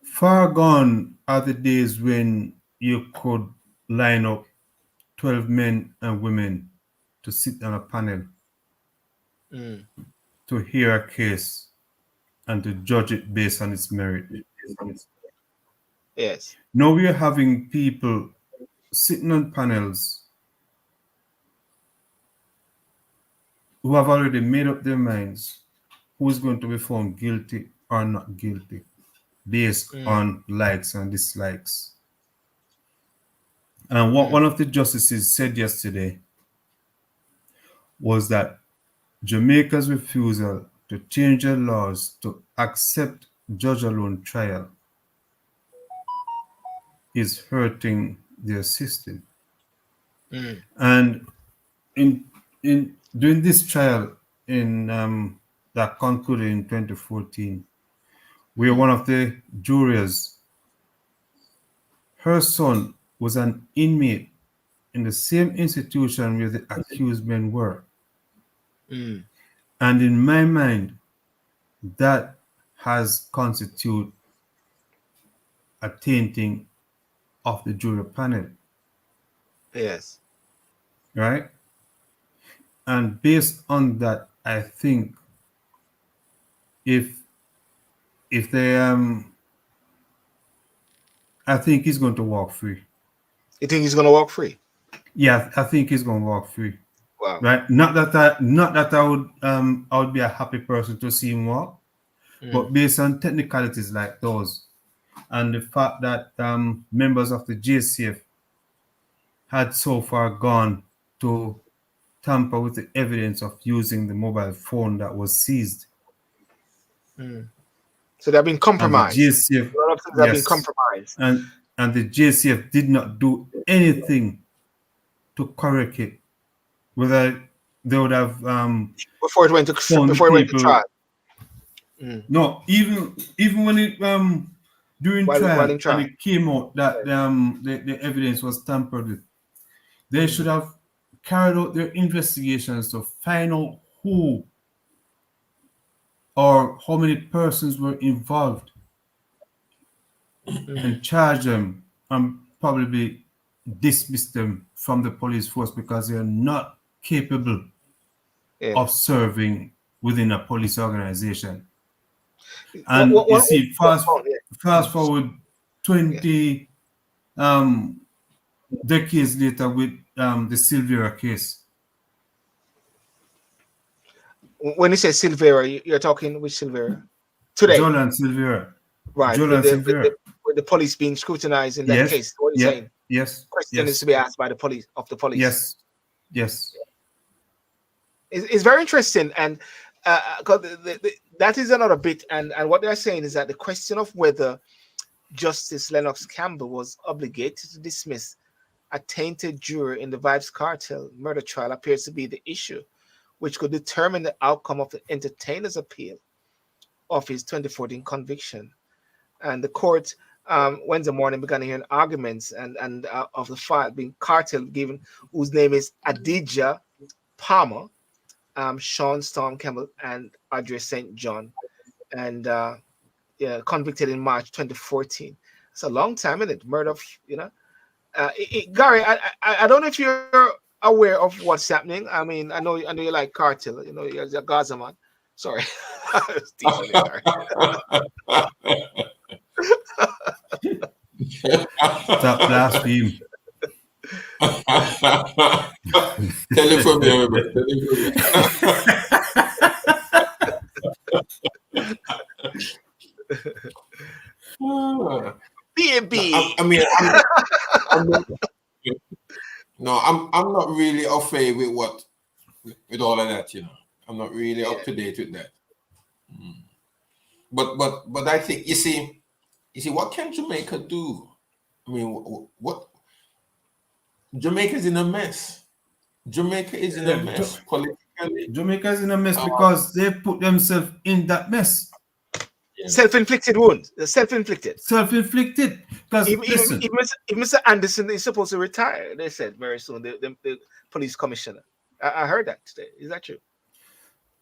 Far gone are the days when you could line up 12 men and women to sit on a panel to hear a case and to judge it based on its merit. Yes. Now we are having people sitting on panels who have already made up their minds who is going to be found guilty or not guilty based on likes and dislikes. And what one of the justices said yesterday was that Jamaica's refusal to change their laws to accept judge alone trial is hurting their system. And in during this trial in that concluded in 2014, where one of the jurors, her son was an inmate in the same institution where the accused men were. And in my mind, that has constituted a tainting of the jury panel. Yes. Right? And based on that, I think if they I think he's going to walk free. You think he's going to walk free? Yeah, I think he's going to walk free. Wow. Right? Not that I would be a happy person to see him walk, but based on technicalities like those, and the fact that members of the JCF had so far gone to tamper with the evidence of using the mobile phone that was seized. So they've been compromised. And the JCF, a lot of things have been compromised. And the JCF did not do anything to correct it. Whether they would have before it went to trial. No, even when it during trial, when it came out that the evidence was tampered with, they should have carried out their investigations to find out who or how many persons were involved and charge them and probably dismiss them from the police force because they are not capable of serving within a police organization. And you see, fast forward 20 decades later with the Silvera case. When you say Silvera, you're talking with Silvera? Today? Jolan Silvera. Right. With the police being scrutinized in that case. What are you saying? Yes. Question is to be asked by the police, of the police. Yes. Yes. It's very interesting, and that is another bit. And what they're saying is that the question of whether Justice Lennox Campbell was obligated to dismiss a tainted juror in the Vybz Kartel murder trial appears to be the issue, which could determine the outcome of the entertainer's appeal of his 2014 conviction. And the court Wednesday morning began hearing arguments and of the file being Kartel given, whose name is Adidja Palmer, Sean Storm Campbell, and Audrey St. John, and convicted in March 2014. It's a long time, isn't it? Murder of, Garry, I don't know if you're aware of what's happening. I mean, I know you like Kartel. You're a Gaza man. Sorry. Stop blaspheme. Tell it from me, Robert. B&B. I'm not really au fait with all of that, I'm not really up to date with that. But I think you see, what can Jamaica do? I mean, what Jamaica is in a mess. Jamaica is in a mess politically. Jamaica is in a mess because they put themselves in that mess. Self-inflicted wounds. Self-inflicted. Self-inflicted. Because if Mr. Anderson is supposed to retire, they said very soon, the police commissioner. I heard that today. Is that true?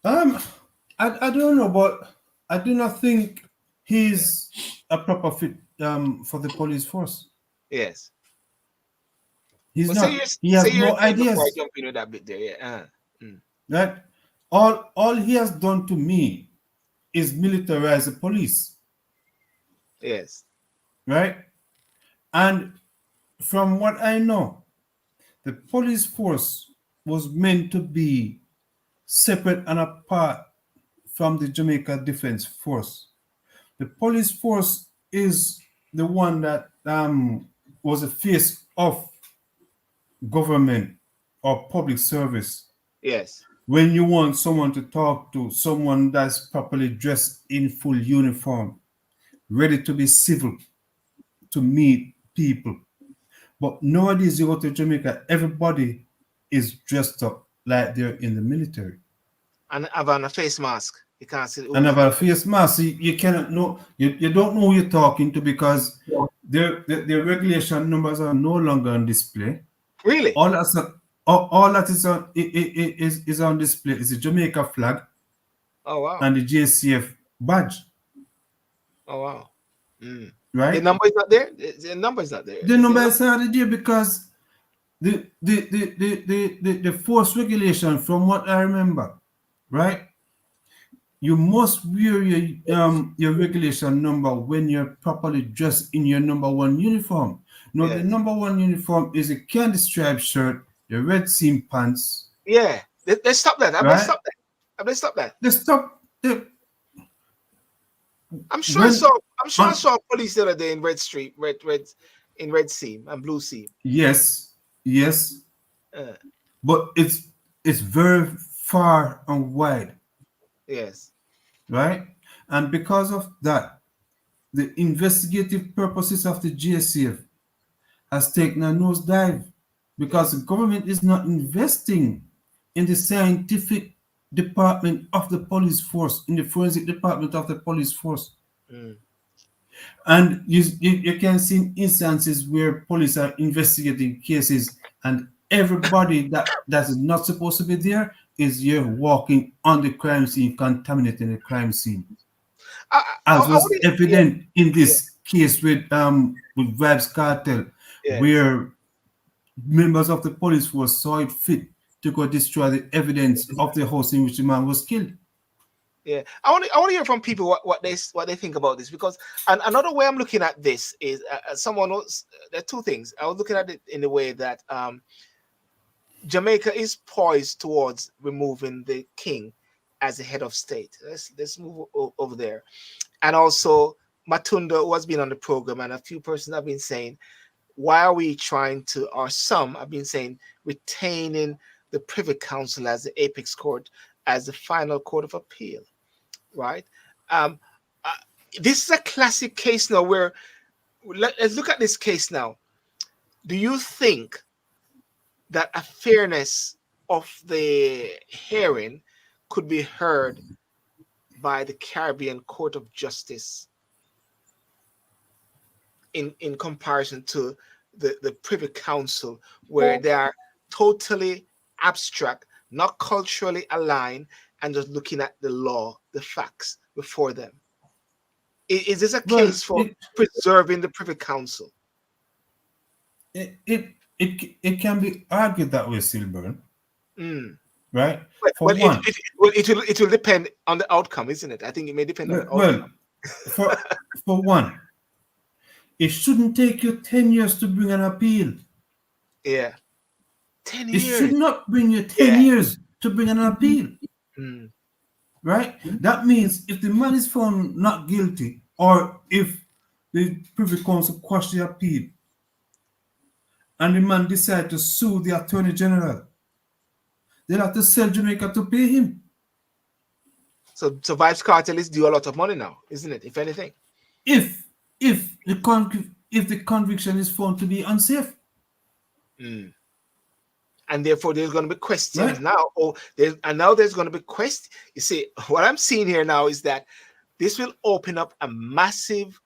I don't know, but I do not think he's a proper fit for the police force. Yes. He's not. He has no ideas. I jump into that bit there, Right? All he has done to me is militarize the police. Yes. Right? And from what I know, the police force was meant to be separate and apart from the Jamaica Defense Force. The police force is the one that was a face of government or public service. Yes. when you want someone to talk to, someone that's properly dressed in full uniform, ready to be civil, to meet people. But nowadays, you go to Jamaica, everybody is dressed up like they're in the military. And have on a face mask. You can't see And who's about a face mask, you cannot know, you don't know who you're talking to because their regulation numbers are no longer on display. really. All that's all that is on is on display is the Jamaica flag Oh wow. and the JCF badge, Oh wow. The right? number is not there. The number is not there. The Is number it is not there because the force regulation, from what I remember, right? You must wear your regulation number when you're properly dressed in your number one uniform. Now, the Yes. number one uniform is a candy striped shirt, the red seam pants, Yeah. Let's stop that. Have they right? stopped that? Have they stopped that? The stuff the I'm sure I when saw. I'm sure I on, saw police the other day in Red Street, in Red Seam and Blue Seam. yes, yes, Uh, but it's very far and wide, yes. right? And because of that, the investigative purposes of the GSCF has taken a nosedive because the government is not investing in the scientific department of the police force, in the forensic department of the police force. Mm. And you can see instances where police are investigating cases and everybody that is not supposed to be there is here walking on the crime scene, contaminating the crime scene. As was Yeah. evident in Yeah. this case with Vybz Kartel, Yes. where members of the police force saw it fit to go destroy the evidence of the house in which the man was killed. Yeah, I want to hear from people what they think about this, because another way I'm looking at this is someone else. There are two things. I was looking at it in the way that Jamaica is poised towards removing the king as the head of state. Let's move over there, and also Matunda, who has been on the program, and a few persons have been saying, why are we trying to, or some have been saying, retaining the Privy Council as the apex court, as the final court of appeal, right? This is a classic case now where, let's look at this case now. Do you think that a fairness of the hearing could be heard by the Caribbean Court of Justice in comparison to the Privy Council, where they are totally abstract, not culturally aligned, and just looking at the law, the facts before them? Is this a case for preserving the Privy Council? It can be argued that way, Sylbourne. Right? Well, it will depend on the outcome, isn't it? I think it may depend on the outcome. Well, for one, it shouldn't take you 10 years to bring an appeal. Yeah. 10 It years. should not bring you 10 years to bring an appeal. Right? That means if the man is found not guilty, or if the Privy Council quash the appeal, and the man decide to sue the Attorney General, they'll have to sell Jamaica to pay him. So Vybz Kartel is due a lot of money now, isn't it? If anything. If the conviction is found to be unsafe. And therefore there's going to be questions now. Now there's going to be questions. You see, what I'm seeing here now is that this will open up a massive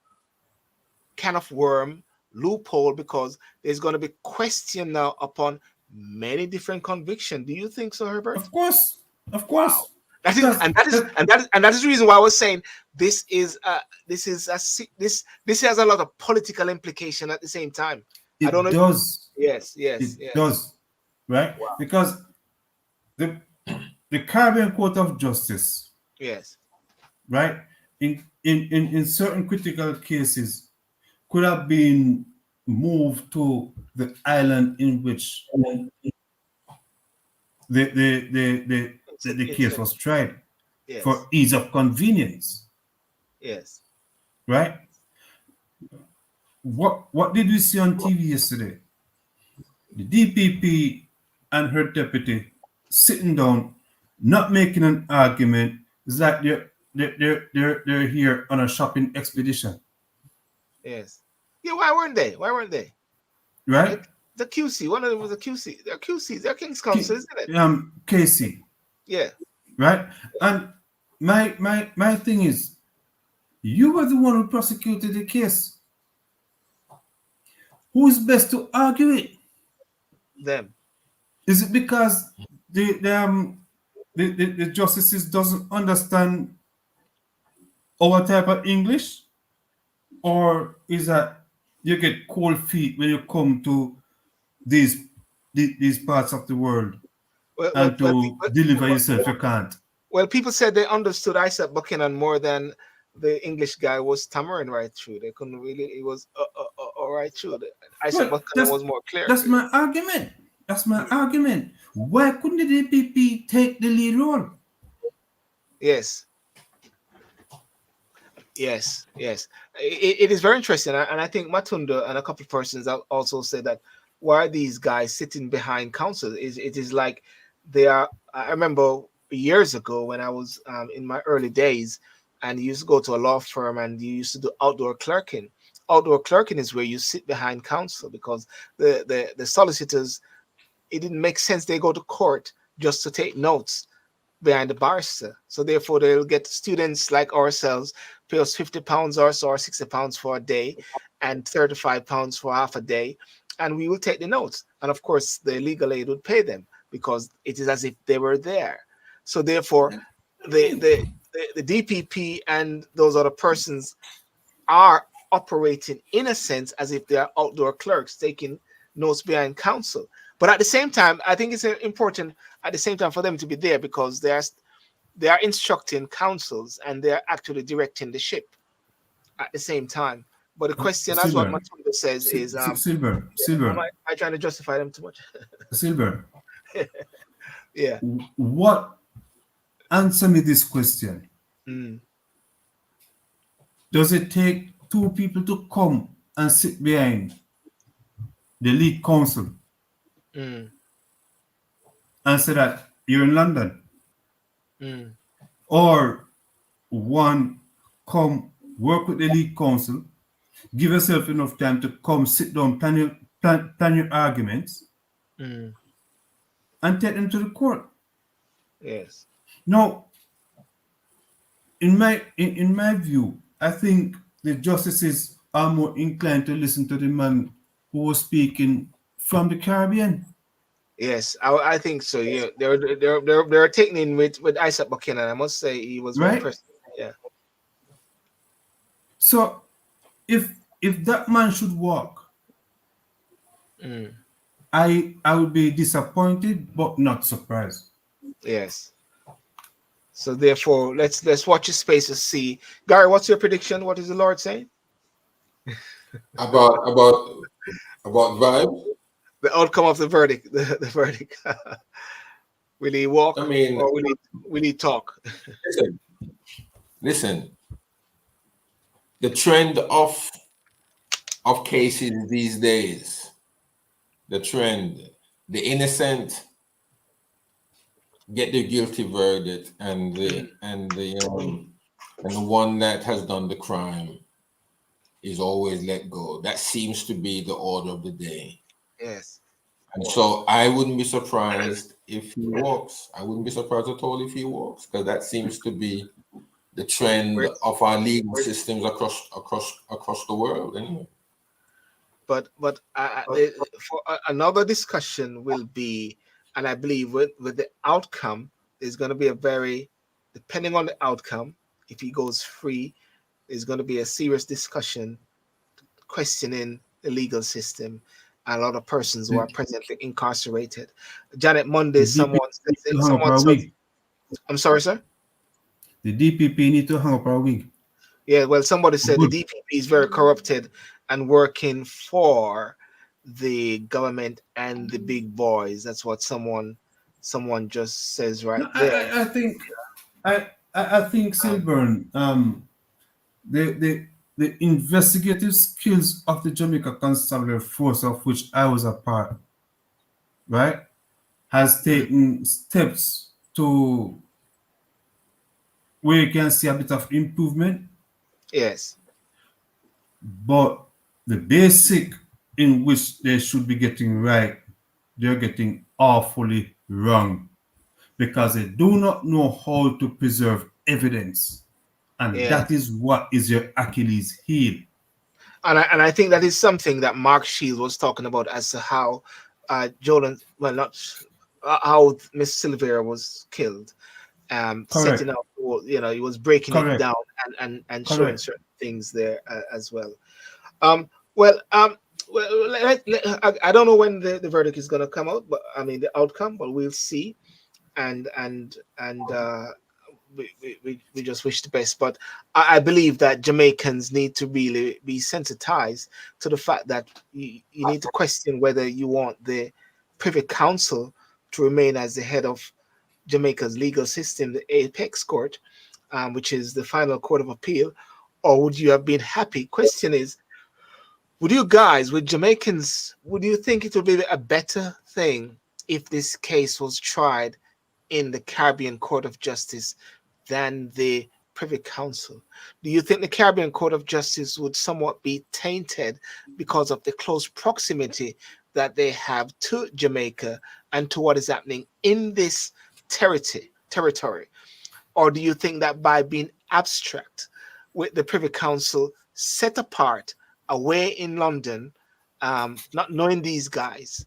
kind of worm loophole, because there's going to be question now upon many different convictions. Do you think so, Herbert? Of course. Wow. That is the reason why I was saying this has a lot of political implication at the same time. It does. Yes. It does. Right? Wow. Because the Caribbean Court of Justice, yes, right, in certain critical cases could have been moved to the island in which the case was tried, for ease of convenience. Yes. Right? What did we see on TV yesterday? The DPP and her deputy sitting down not making an argument. It's like they're here on a shopping expedition, Yes. Yeah. Why weren't they? Why weren't they? right? The QC. One of them was a QC. They're QCs. They're King's Council, isn't it? Casey, Yeah. right? And my thing is, you were the one who prosecuted the case. Who is best to argue it? Them. Is it because the justices doesn't understand our type of English, or is that you get cold feet when you come to these parts of the world Well, well, and well, to well, deliver well, yourself? You can't. well, people said they understood Isaac Buchanan more than the English guy was stammering right through. They couldn't really. It was all right through. Isaac Well, Buchanan was more clear. that's my argument. That's my argument. Why couldn't the DPP take the lead role? Yes. Yes, yes. It is very interesting. And I think Matunda and a couple of persons have also said that why are these guys sitting behind counsel? It is like they are. I remember years ago when I was in my early days and you used to go to a law firm and you used to do outdoor clerking. Outdoor clerking is where you sit behind counsel because the solicitors, it didn't make sense. They go to court just to take notes behind the barrister. So therefore they'll get students like ourselves pay us £50 or so or £60 for a day and £35 for half a day, and we will take the notes. And of course the legal aid would pay them because it is as if they were there. So therefore the DPP and those other persons are operating in a sense as if they are outdoor clerks taking notes behind counsel. But at the same time, I think it's important at the same time for them to be there because they are instructing councils and they are actually directing the ship at the same time. But the question, as what Sylbourne, Matilda says, is Sylbourne, am I trying to justify them too much? Sylbourne. Yeah. What? Answer me this question. Mm. Does it take two people to come and sit behind the lead counsel Mm. and say that you're in London? Mm. Or one, come work with the lead counsel, give yourself enough time to come sit down, plan your arguments, Mm. and take them to the court. Yes. Now, in my view, I think the justices are more inclined to listen to the man who was speaking from the Caribbean. Yes, I think so. Yeah, they're taking in with Isaac Buchanan. I must say he was very Right? impressive. Yeah. So if that man should walk, Mm. I would be disappointed but not surprised. Yes. So therefore, let's watch his space to see. Garry, what's your prediction? What is the Lord saying? About Vibe. The outcome of the verdict. The verdict. Will he walk I mean, or will he talk? listen. The trend of cases these days, the trend, the innocent get the guilty verdict, and the one that has done the crime is always let go. That seems to be the order of the day. Yes. And so I wouldn't be surprised if he walks. I wouldn't be surprised at all if he walks, because that seems to be the trend of our legal systems across the world. Anyway. But for another discussion will be, and I believe with the outcome, there's going to be a very, depending on the outcome, if he goes free, there's going to be a serious discussion questioning the legal system and a lot of persons who are presently incarcerated. Janet Monday, someone said, I'm sorry, sir? The DPP need to hang up our wig. Yeah, well, somebody said the DPP is very corrupted and working for the government and the big boys. That's what someone just says right there. I think Sylbourne, the investigative skills of the Jamaica Constabulary Force, of which I was a part, right, has taken steps to where you can see a bit of improvement, Yes. but the basic in which they should be getting right, they're getting awfully wrong because they do not know how to preserve evidence. And Yeah. that is what is your Achilles heel. And I think that is something that Mark Shield was talking about as to how Jordan, well, not how Miss Silvera was killed, setting Correct. up, he was breaking it Correct. down and showing Correct. certain things there as well. Um, well, um, I don't know when the verdict is going to come out, but I mean the outcome, but we'll see. And we just wish the best. But I believe that Jamaicans need to really be sensitized to the fact that you need to question whether you want the Privy Council to remain as the head of Jamaica's legal system, the apex court, which is the final court of appeal, or would you have been happy? Question is, would you guys, with Jamaicans, would you think it would be a better thing if this case was tried in the Caribbean Court of Justice than the Privy Council? Do you think the Caribbean Court of Justice would somewhat be tainted because of the close proximity that they have to Jamaica and to what is happening in this territory? Or do you think that by being abstract with the Privy Council set apart away in London, not knowing these guys,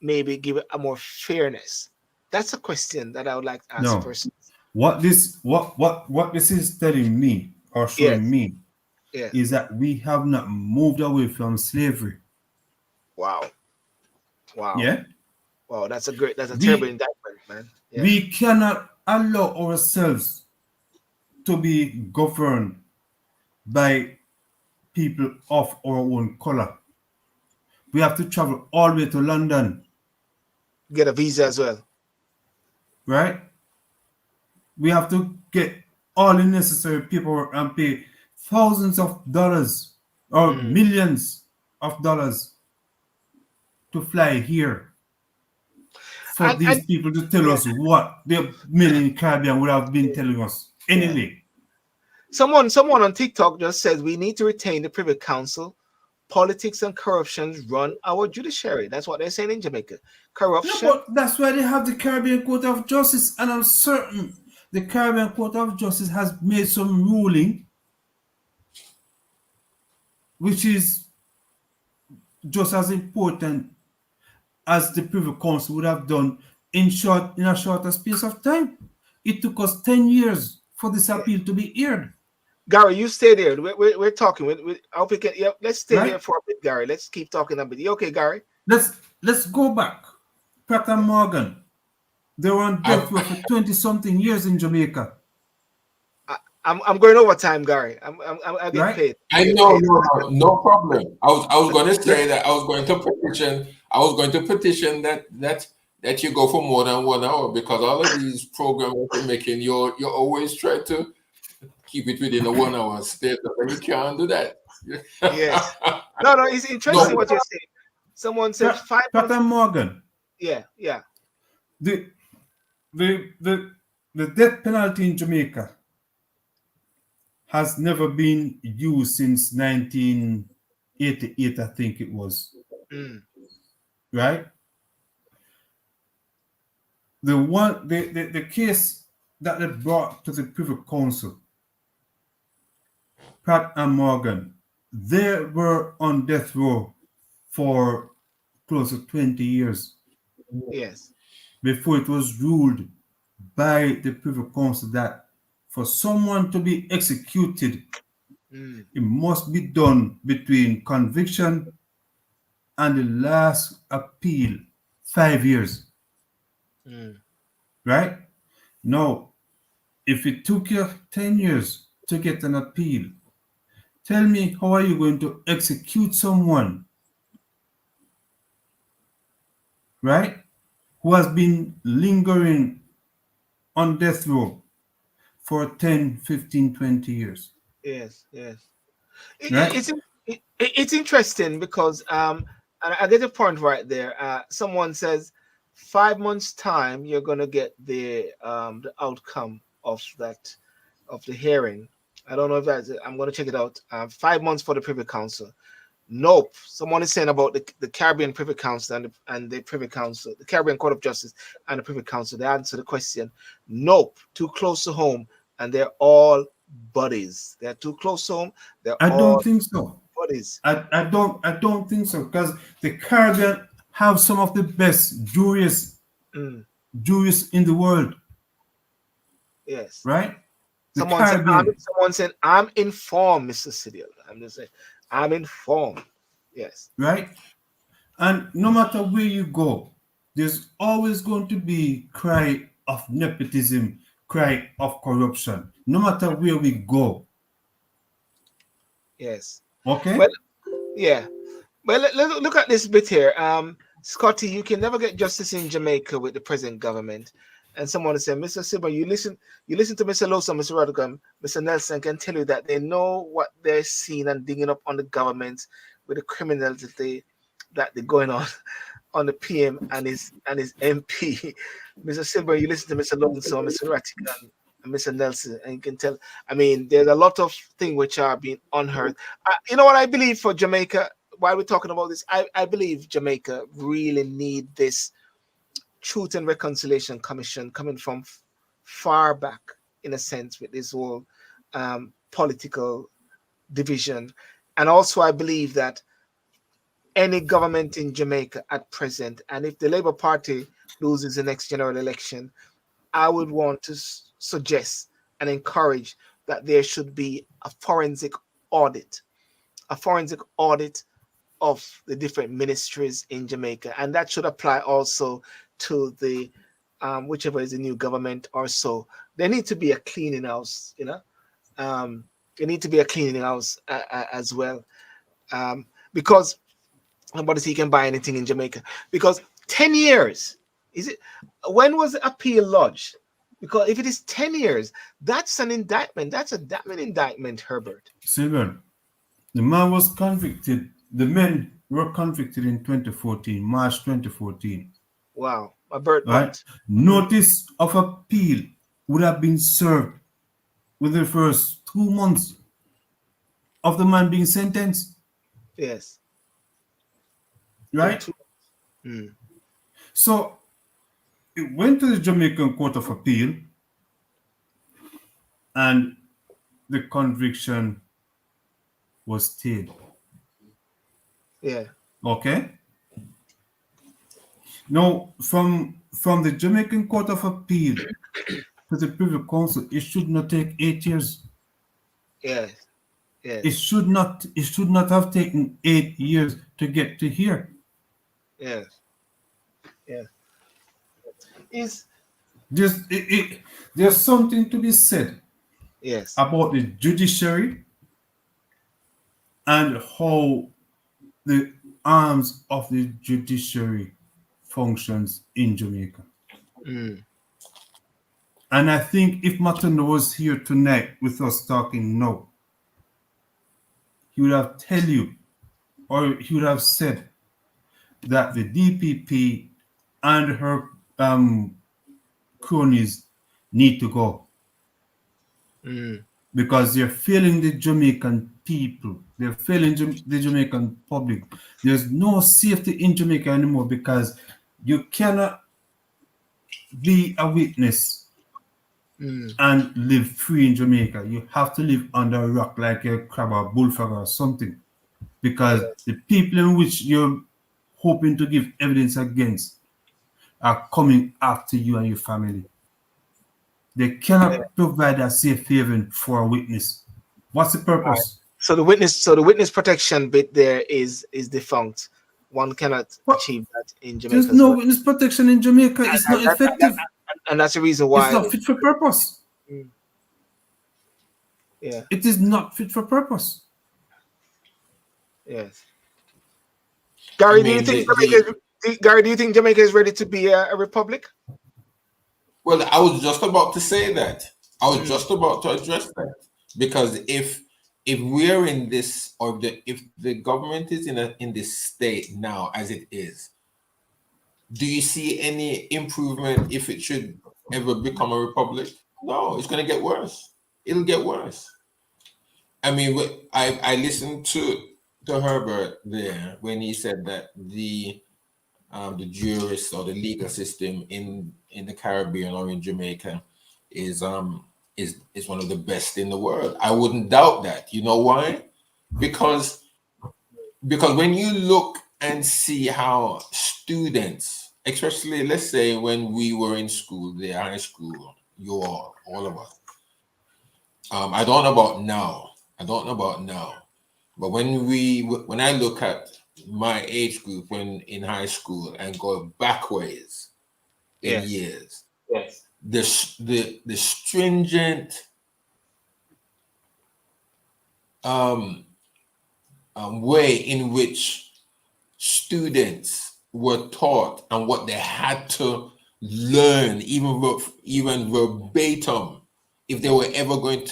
maybe give it a more fairness? That's a question that I would like to ask No. personally. What this is telling me or showing Yes. me Yeah. is that we have not moved away from slavery. Wow. Yeah. Wow. That's a terrible We indictment, man. Yeah. we cannot allow ourselves to be governed by people of our own color. We have to travel all the way to London, Get a visa as well. right? We have to get all the necessary paperwork and pay thousands of dollars or millions of dollars to fly here for And these people to tell yeah, us what the men in Caribbean would have been telling us yeah. anyway. Someone on TikTok just says we need to retain the Privy Council. Politics and corruption run our judiciary. That's what they're saying in Jamaica. No, Corruption. but that's why they have the Caribbean Court of Justice, and I'm certain the Caribbean Court of Justice has made some ruling which is just as important as the Privy Council would have done in a shorter space of time. It took us 10 years for this appeal to be heard. Garry, you stay there. We're talking. I hope we can. Yeah, let's stay Right? there for a bit, Garry. Let's keep talking a bit. You okay, Garry? Let's go back. Pratt and Morgan, they were on death row for 20-something years in Jamaica. I'm going over time, Garry. I get Right? paid. I know, no problem. I was going to say that I was going to petition that you go for more than 1 hour, because all of these programs that you're making, you always try to keep it within a 1 hour state, and you can't do that. Yes. No, it's interesting No. what you're saying. Someone said Pratt and Morgan. Yeah. The death penalty in Jamaica has never been used since 1988, I think it was. Right? The case that they brought to the Privy Council, Pratt and Morgan, they were on death row for close to 20 years. Yes. Before it was ruled by the Privy Council that for someone to be executed, it must be done between conviction and the last appeal, 5 years. Right? Now, if it took you 10 years to get an appeal, tell me, how are you going to execute someone, right, who has been lingering on death row for 10, 15, 20 years? Yes. Right? It's interesting because and I get a point right there. Someone says 5 months time, you're gonna get the outcome of the hearing. I don't know if that's it. I'm gonna check it out. 5 months for the Privy Council. Nope. Someone is saying about the Caribbean Privy Council and the Privy Council, the Caribbean Court of Justice and the Privy Council. They answer the question. Nope. Too close to home, and they're all buddies. They're too close to home. They're I don't all think so. buddies. I don't think so, because the Caribbean have some of the best juries Mm, in the world, yes. right? The Someone said, Caribbean, I'm informed, Mr. Sydial. I'm just saying, I'm informed. Yes. right? And no matter where you go, there's always going to be cry of nepotism, cry of corruption, no matter where we go. Yes. Okay? Well, yeah. Well, let's look at this bit here. Scotty, you can never get justice in Jamaica with the present government. And someone said, Mr. Sylbourne, you listen to Mr. Lawson, Mr. Rodrigan, Mr. Nelson can tell you that they know what they're seeing and digging up on the government with the criminals that they're going on the PM and his MP. Mr. Sylbourne, you listen to Mr. Lawson, Mr. Rodrigan, and Mr. Nelson, and you can tell. I mean, there's a lot of things which are being unheard. You know what I believe for Jamaica? While we're talking about this, I believe Jamaica really need this Truth and Reconciliation Commission coming from far back, in a sense, with this whole political division. And also, I believe that any government in Jamaica at present, and if the Labour Party loses the next general election, I would want to suggest and encourage that there should be a forensic audit of the different ministries in Jamaica, and that should apply also to the whichever is the new government or so. There need to be a cleaning house, there need to be a cleaning house as well, because nobody see can buy anything in Jamaica. Because 10 years, is it? When was the appeal lodged? Because if it is 10 years, that's an indictment. That's a damning indictment, Herbert. Sylbourne, the man was convicted. The men were convicted in 2014, March 2014. Wow, a bird Right? butt. Notice of appeal would have been served within the first 2 months of the man being sentenced. Yes. Right? Mm. So it went to the Jamaican Court of Appeal, and the conviction was stayed. Yeah. Okay? Now, from the Jamaican Court of Appeal to the Privy Council, it should not take 8 years. Yes. Yes. It should not have taken 8 years to get to here. Yes. Yeah. Is There's something to be said yes. about the judiciary and how the arms of the judiciary functions in Jamaica. Mm. And I think if Matano was here tonight with us talking now, he would have tell you, or he would have said that the DPP and her cronies need to go. Mm. Because they're failing the Jamaican people. They're failing the Jamaican public. There's no safety in Jamaica anymore, because you cannot be a witness and live free in Jamaica. You have to live under a rock like a crab or bullfrog or something, because the people in which you're hoping to give evidence against are coming after you and your family. They cannot provide a safe haven for a witness. What's the purpose? Right. So the witness protection bit there is defunct. One cannot achieve that in Jamaica. There's no witness protection in Jamaica. It's not effective. And that's the reason why it's not fit for purpose. Yeah. It is not fit for purpose. Yes. Garry, do you think Jamaica is ready to be a republic? Well, I was just about to say that. I was just about to address that, because if we're in this, if the government is in this state now as it is, Do you see any improvement if it should ever become a republic? No, it's going to get worse. It'll get worse. I mean, I listened to Herbert there when he said that the jurist or the legal system in the Caribbean or in Jamaica is one of the best in the world. I wouldn't doubt that. You know why? Because when you look and see how students, especially let's say when we were in school, the high school, all of us. I don't know about now. But when I look at my age group when in high school and go backwards in years, the stringent way in which students were taught and what they had to learn, even verbatim, if they were ever going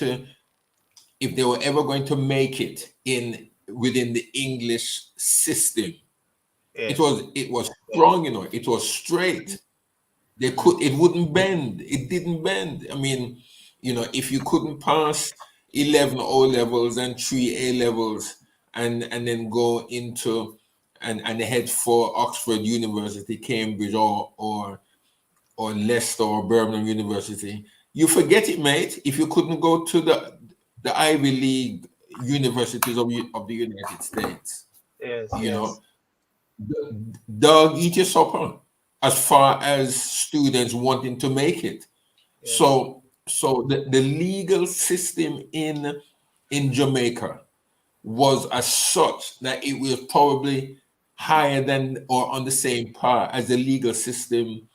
to make it within the English system. It was strong, it was straight. It wouldn't bend. It didn't bend. I mean, if you couldn't pass 11 O levels and 3 A levels and then go into and head for Oxford University, Cambridge or Leicester or Birmingham University, you forget it, mate. If you couldn't go to the Ivy League universities of the United States, dog, eat your supper. As far as students wanting to make it, so the legal system in Jamaica was as such that it was probably higher than or on the same par as the legal system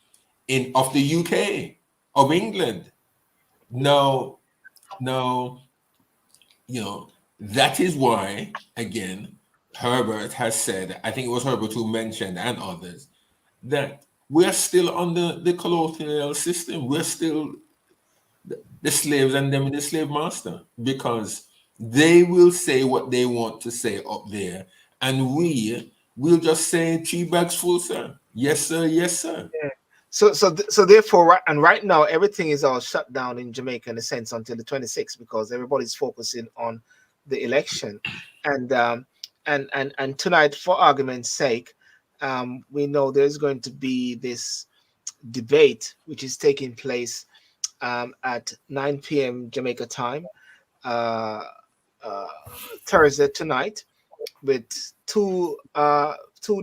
of the UK, of England. Now, that is why, again, Herbert has said, I think it was Herbert who mentioned, and others, that we're still under the colonial system. We're still the slaves and them the slave master, because they will say what they want to say up there, and we'll just say 3 bags full, sir. Yes, sir. Yes, sir. Yeah. So therefore, right now, everything is all shut down in Jamaica in a sense until the 26th, because everybody's focusing on the election, and tonight, for argument's sake, we know there's going to be this debate which is taking place at 9 p.m. Jamaica time, Thursday tonight, with two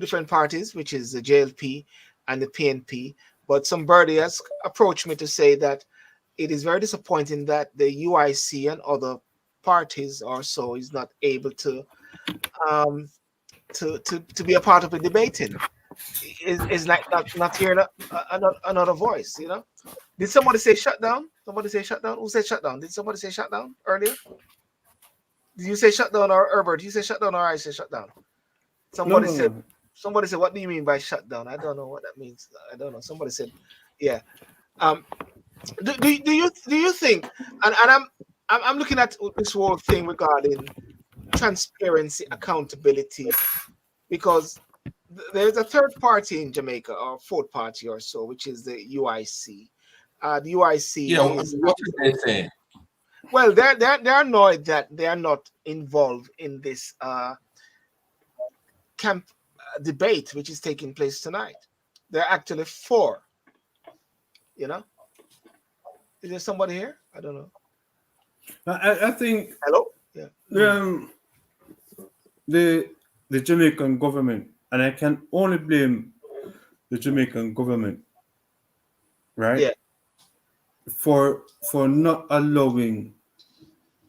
different parties, which is the JLP and the PNP. But some birdie has approached me to say that it is very disappointing that the UIC and other parties or so is not able to be a part of the debating. Is like not hearing another voice, Did somebody say shut down? Somebody say shut down? Who said shut down? Did somebody say shut down earlier? Did you say shut down, or Herbert? You say shut down, or I say shut down? Somebody said. Somebody said, "What do you mean by shut down?" I don't know what that means. I don't know. Somebody said, "Yeah." Do you think? And I'm looking at this whole thing regarding transparency, accountability, because there's a third party in Jamaica, or fourth party or so, which is the UIC. The UIC. Yeah, what are they saying? Well, they're annoyed that they are not involved in this camp debate, which is taking place tonight. They're actually for. Is there somebody here? I don't know. I think. Hello. Yeah. The Jamaican government, and I can only blame the Jamaican government, right? Yeah. For not allowing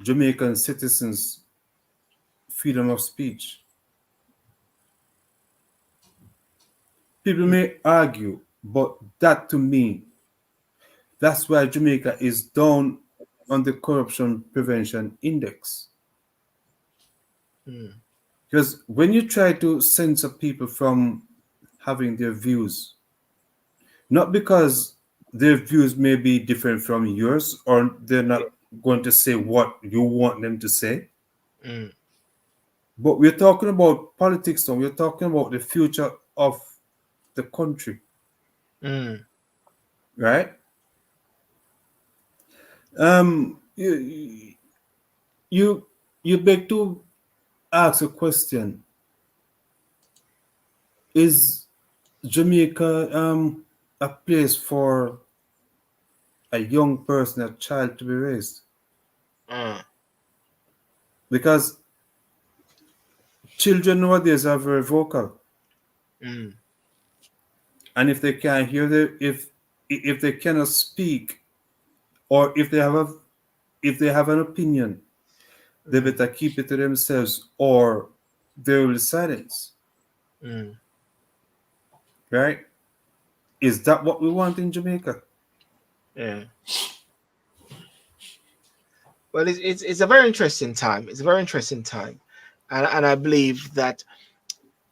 Jamaican citizens freedom of speech. People may argue, but that to me, that's why Jamaica is down on the corruption prevention index. Because when you try to censor people from having their views, not because their views may be different from yours or they're not going to say what you want them to say, but we're talking about politics now. We're talking about the future of the country. right? You you beg to ask a question: is Jamaica a place for a young person, a child to be raised? Because children nowadays are very vocal, and if they can't hear if they cannot speak, or if they have an opinion, they better keep it to themselves, or they will silence. Right? Is that what we want in Jamaica? Yeah. Well, it's a very interesting time. It's a very interesting time, and I believe that,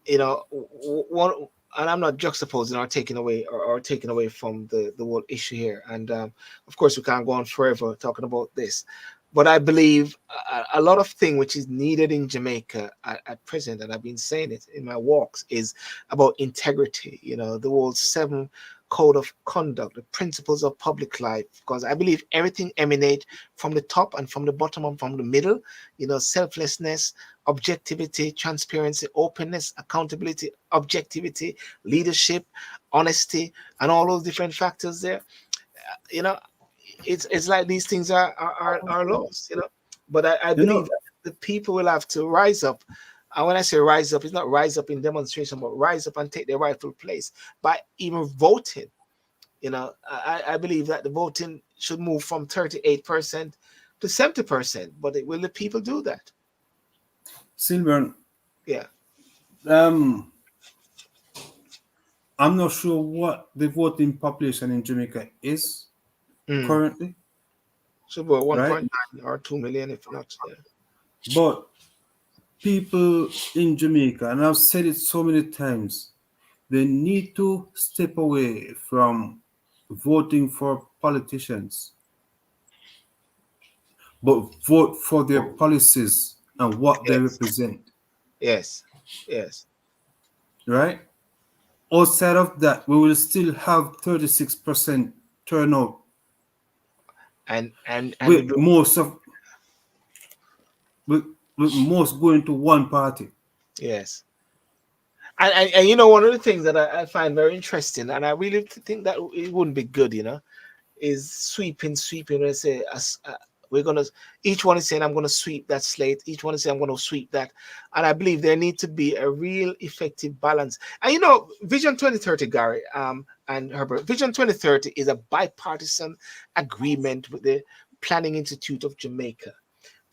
you know, one, and I'm not juxtaposing or taking away or taking away from the whole issue here. And of course, we can't go on forever talking about this, but I believe a lot of thing which is needed in Jamaica at present, and I've been saying it in my walks, is about integrity. You know, the whole seven code of conduct, the principles of public life, because I believe everything emanate from the top and from the bottom and from the middle. You know, selflessness, objectivity, transparency, openness, accountability, objectivity, leadership, honesty, and all those different factors there. You know, it's like these things are lost, you know. But I You believe know, that the people will have to rise up. And when I say rise up, it's not rise up in demonstration, but rise up and take their rightful place by even voting. You know, I believe that the voting should move from 38% to 70%. But will the people do that? Sylbourne, Yeah. um, I'm not sure what the voting population in Jamaica is currently, So about right? 1.9 or 2 million, if not. Yeah. But people in Jamaica, and I've said it so many times, they need to step away from voting for politicians, but vote for their policies and what they Yes. represent, Yes. Yes. right? Outside of that, we will still have 36% turnout, And with most of with, with most going to one party. yes. And you know, one of the things that I find very interesting, and I really think that it wouldn't be good, you know, is sweeping. Let's say we're gonna, each one is saying I'm gonna sweep that slate. Each one is saying I'm gonna sweep that, and I believe there need to be a real effective balance. And you know, Vision 2030, Gary, and Herbert, Vision 2030 is a bipartisan agreement with the Planning Institute of Jamaica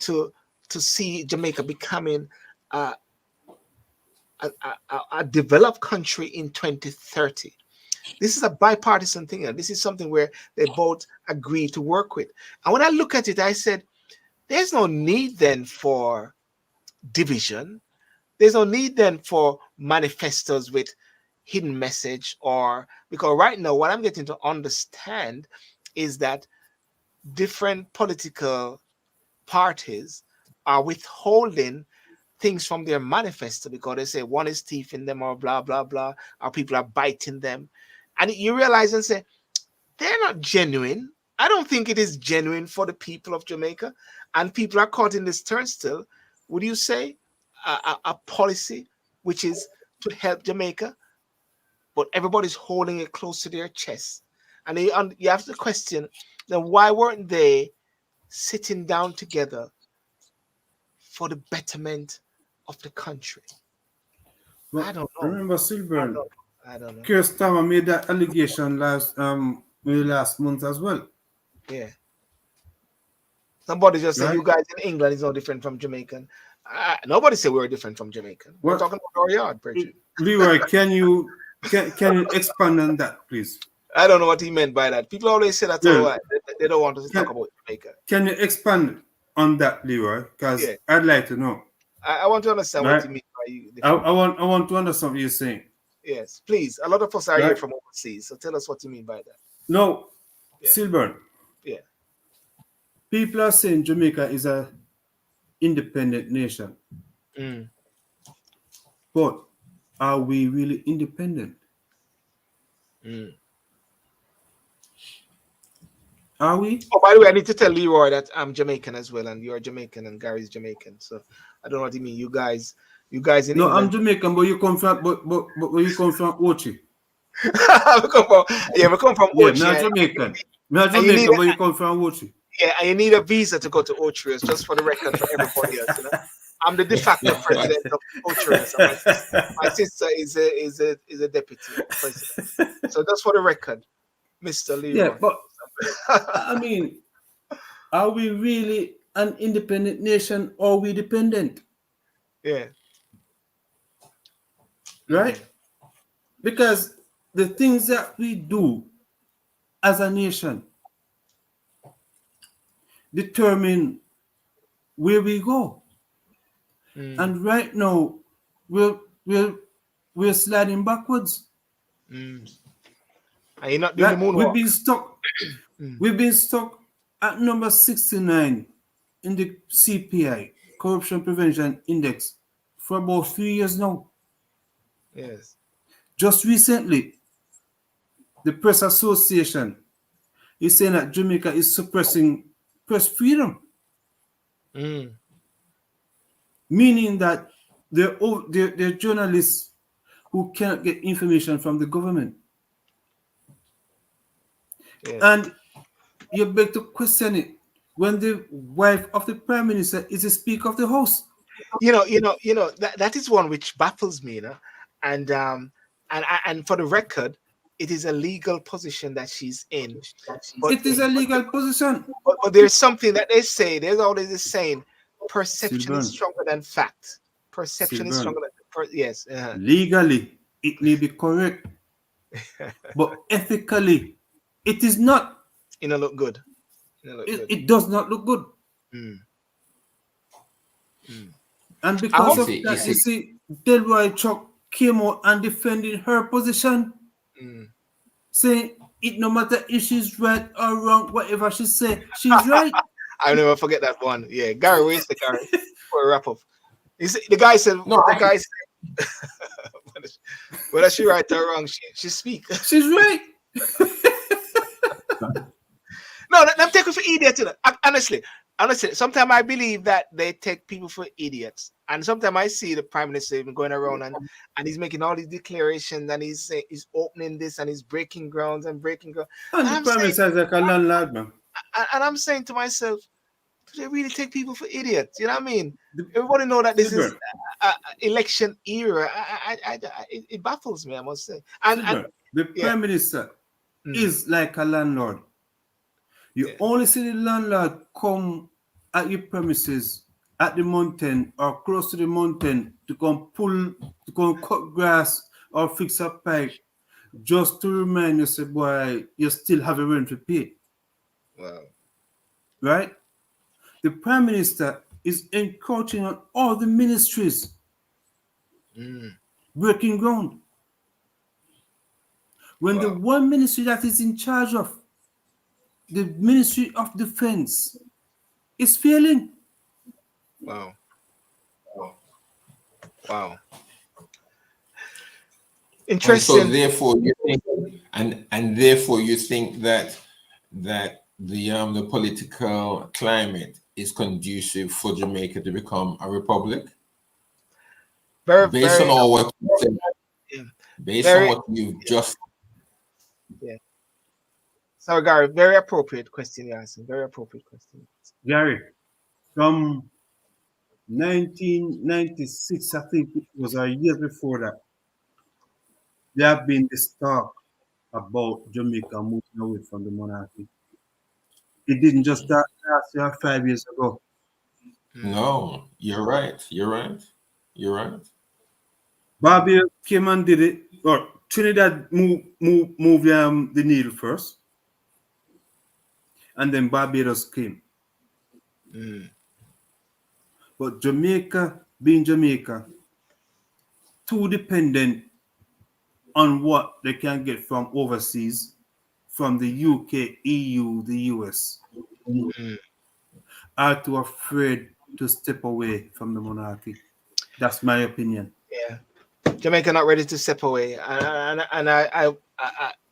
to see Jamaica becoming uh, a developed country in 2030. This is a bipartisan thing, and this is something where they both agree to work with. And when I look at it, I said, there's no need then for division. There's no need then for manifestos with hidden message, or because right now what I'm getting to understand is that different political parties are withholding things from their manifesto because they say one is thief in them or blah blah blah, or people are biting them, and you realize and say they're not genuine. I don't think it is genuine for the people of Jamaica, and people are caught in this turnstile. Would you say a policy which is to help Jamaica, but everybody's holding it close to their chest, and you have to question then why weren't they sitting down together for the betterment of the country? I But don't know. remember, I Sylbourne, don't. I don't know. Keir Starmer made that allegation maybe last month as well, Yeah. Somebody just said right? you guys in England is no different from Jamaican. Nobody said we were different from Jamaican. We're What, talking about our yard, Bridget. Leroy? Can you expand on that, please? I don't know what he meant by that. People always say that. Well, Oh, they don't want us to talk can about Jamaica. can you expand on that, Leroy? Because Yeah. I'd like to know. I want to understand what Right? you mean by you I, different. I want I want to understand what you're saying. Yes, please. A lot of us are here Right? from overseas, so tell us what you mean by that. No, Yeah. Sylbourne, Yeah. people are saying Jamaica is a independent nation, Mm. but are we really independent? Mm. Are we? Oh, by the way, I need to tell Leroy that I'm Jamaican as well, and you're Jamaican, and Gary's Jamaican. So I don't know what you mean. You guys in No, I'm England. Jamaican, but you come from but where you come from, Ochi. We come from Yeah, me Ochi, a Jamaican. Me a and you need Jamaican, but you come from Ochi. and you need a visa to go to Ochi. Just for the record, for everybody else, you know. I'm the de facto president of Ochi. So my sister is a deputy president. So just for the record, Mr. Yeah, Leroy. but I mean, are we really an independent nation or are we dependent? Yeah. Right? Because the things that we do as a nation determine where we go. And right now, we're sliding backwards. And you're not doing the moonwalk. We've been stuck at number 69 in the CPI, Corruption Prevention Index, for about 3 years now. Yes. Just recently, the Press Association is saying that Jamaica is suppressing press freedom. Meaning that they're journalists who cannot get information from the government. Yeah. And you beg to question it when the wife of the Prime Minister is the Speaker of the House. You know, that is one which baffles me, you know. And for the record, it is a legal position that she's in. But, it is a legal position. But there's something that they say, there's always this saying, perception is stronger than fact. Perception is stronger than yes. Legally, it may be correct. But ethically, it is not. It look good. It does not look good. And because of that, you see, Delroy Chuck came out and defended her position, saying it no matter if she's right or wrong, whatever she say, she's right. I'll never forget that one. Yeah, Garry, where's the Garry? For a wrap up. The guy said, whether she right or wrong, she speak. She's right. No, I'm taking for idiots. Honestly, sometimes I believe that they take people for idiots, and sometimes I see the Prime Minister even going around and he's making all these declarations and he's opening this and he's breaking grounds and breaking ground. And the Prime Minister is like a landlord, man. And I'm saying to myself, do they really take people for idiots? You know what I mean? Everybody know that this is election era. It baffles me, I must say. And the Prime Minister is like a landlord. You only see the landlord come at your premises at the mountain or close to the mountain to come cut grass or fix a pipe, just to remind you, say, boy, you still have a rent to pay. Wow. Right? The Prime Minister is encroaching on all the ministries, breaking ground. When the one ministry that is in charge of the Ministry of Defense is failing. Wow. Interesting. And so therefore you think, and therefore you think that the political climate is conducive for Jamaica to become a republic? Based on all what you said, based on what you've just. Yeah. So, Garry, very appropriate question you're asking. Very appropriate question. Garry, from 1996, I think it was a year before that, there have been this talk about Jamaica moving away from the monarchy. It didn't just start last year, 5 years ago. No, you're right. Barbados came and did it, or Trinidad moved the needle first, and then Barbados came. But Jamaica, being Jamaica, too dependent on what they can get from overseas, from the UK, EU, the US, are too afraid to step away from the monarchy. That's my opinion. Yeah, Jamaica not ready to step away, and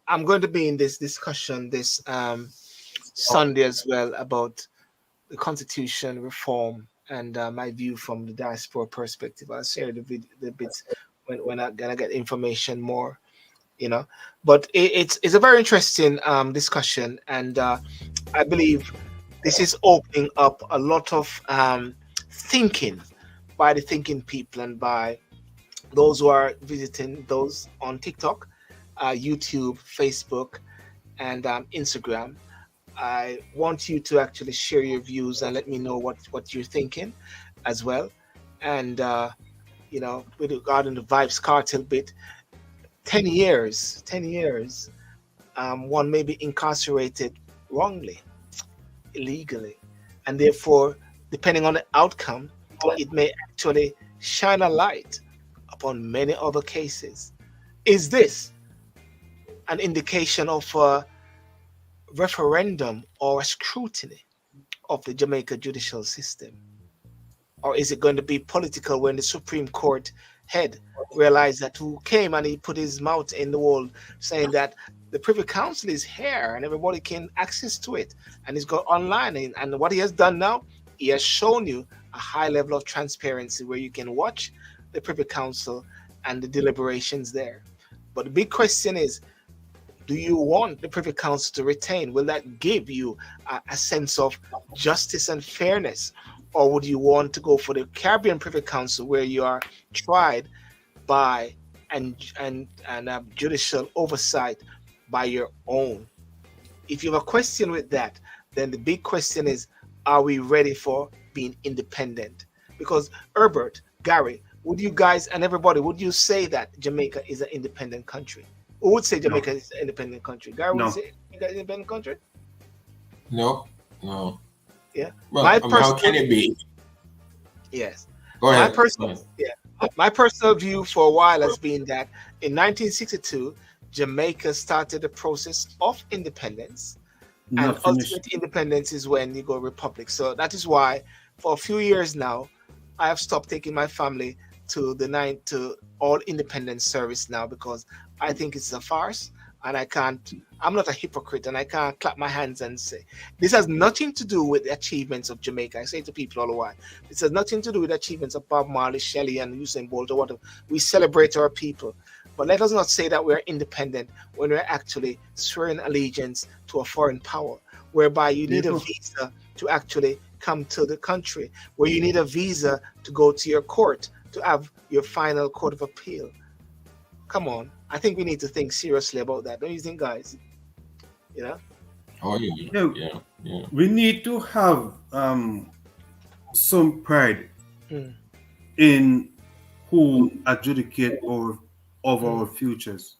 I'm going to be in this discussion, this Sunday as well about the constitution reform and my view from the diaspora perspective. I'll share the bits when I'm gonna get information more, you know. But it's a very interesting discussion, and I believe this is opening up a lot of thinking by the thinking people and by those who are visiting those on TikTok, YouTube, Facebook, and Instagram. I want you to actually share your views and let me know what you're thinking as well. And, you know, with regarding the Vybz Kartel bit, 10 years, one may be incarcerated wrongly, illegally. And therefore, depending on the outcome, it may actually shine a light upon many other cases. Is this an indication of a referendum or a scrutiny of the Jamaica judicial system? Or is it going to be political when the Supreme Court head realized that who came and he put his mouth in the wall saying that the Privy Council is here and everybody can access to it and he's got online, and what he has done now, he has shown you a high level of transparency where you can watch the Privy Council and the deliberations there. But the big question is, do you want the Privy Council to retain? Will that give you a sense of justice and fairness? Or would you want to go for the Caribbean Privy Council where you are tried by and judicial oversight by your own? If you have a question with that, then the big question is, are we ready for being independent? Because Herbert, Garry, would you guys and everybody, would you say that Jamaica is an independent country? Who would say Jamaica is an independent country? Garry, would you say Jamaica is an independent country? No. Yeah. Well, how can it be? Yes. Go ahead. My personal view for a while has been that in 1962, Jamaica started the process of independence, and ultimate independence is when you go republic. So that is why, for a few years now, I have stopped taking my family to all independence service now, because I think it's a farce, and I'm not a hypocrite, and I can't clap my hands and say this has nothing to do with the achievements of Jamaica. I say to people all the while, this has nothing to do with the achievements of Bob Marley, Shelley, and Usain Bolt or whatever. We celebrate our people, but let us not say that we're independent when we're actually swearing allegiance to a foreign power, whereby you need a visa to actually come to the country, where you need a visa to go to your court to have your final court of appeal. Come on. I think we need to think seriously about that. Don't you think, guys? You know? Oh, yeah. We need to have some pride in who adjudicate over our futures.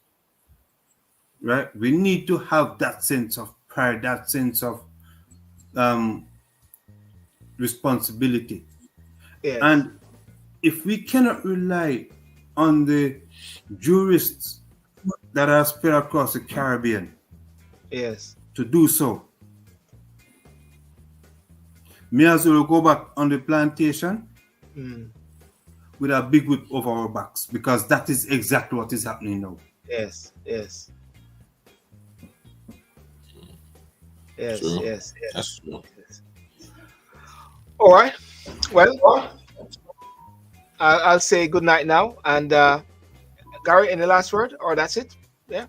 Right? We need to have that sense of pride, that sense of responsibility. Yes. And if we cannot rely on the jurists that are spread across the Caribbean, yes, to do so, may as well go back on the plantation with a big whip over our backs, because that is exactly what is happening now. Yes. True. Yes. That's true. Yes. All right. Well, I'll say good night now. And Garry, any last word, or that's it? Yeah.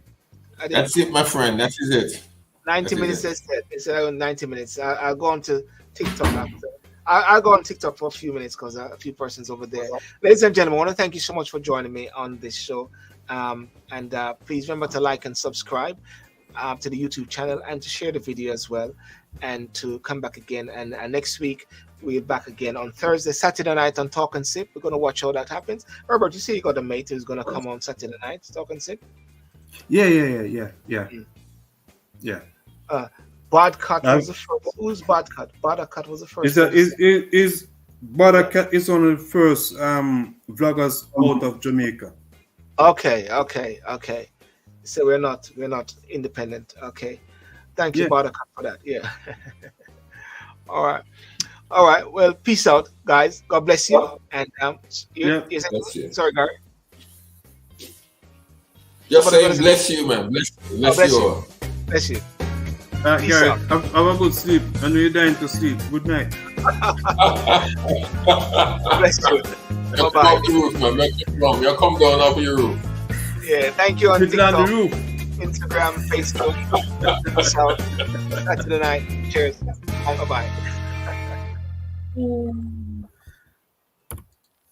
That's it, my friend. That is it. 90 minutes. It's 90 minutes. I'll go on to TikTok after. I'll go on TikTok for a few minutes because a few persons over there. Ladies and gentlemen, I want to thank you so much for joining me on this show. And please remember to like and subscribe to the YouTube channel, and to share the video as well, and to come back again. And next week we're back again on Thursday, Saturday night on Talk and Sip. We're going to watch how that happens. Herbert, you see you got a mate who's going to come on Saturday night, Talk and Sip? Yeah. Bodcat was the first. Who's Bodcat? Bodcat was the first. Is Bodcat is one of the first vloggers out of Jamaica. Okay. So we're not independent. Okay. Thank you, Bodcat, for that. Yeah. All right. Well, peace out, guys. God bless you. And sorry, Garry. Just saying, bless you, man. Bless you all. Bless you. Peace Garry, out. have a good sleep. I know you're dying to sleep. Good night. Bless you. Come Bye-bye. off the roof, man. Make it wrong. You come down off your roof. Yeah, thank you on Sit on the TikTok, roof. Instagram, Facebook. Peace out. Catch you tonight. Cheers. Bye-bye.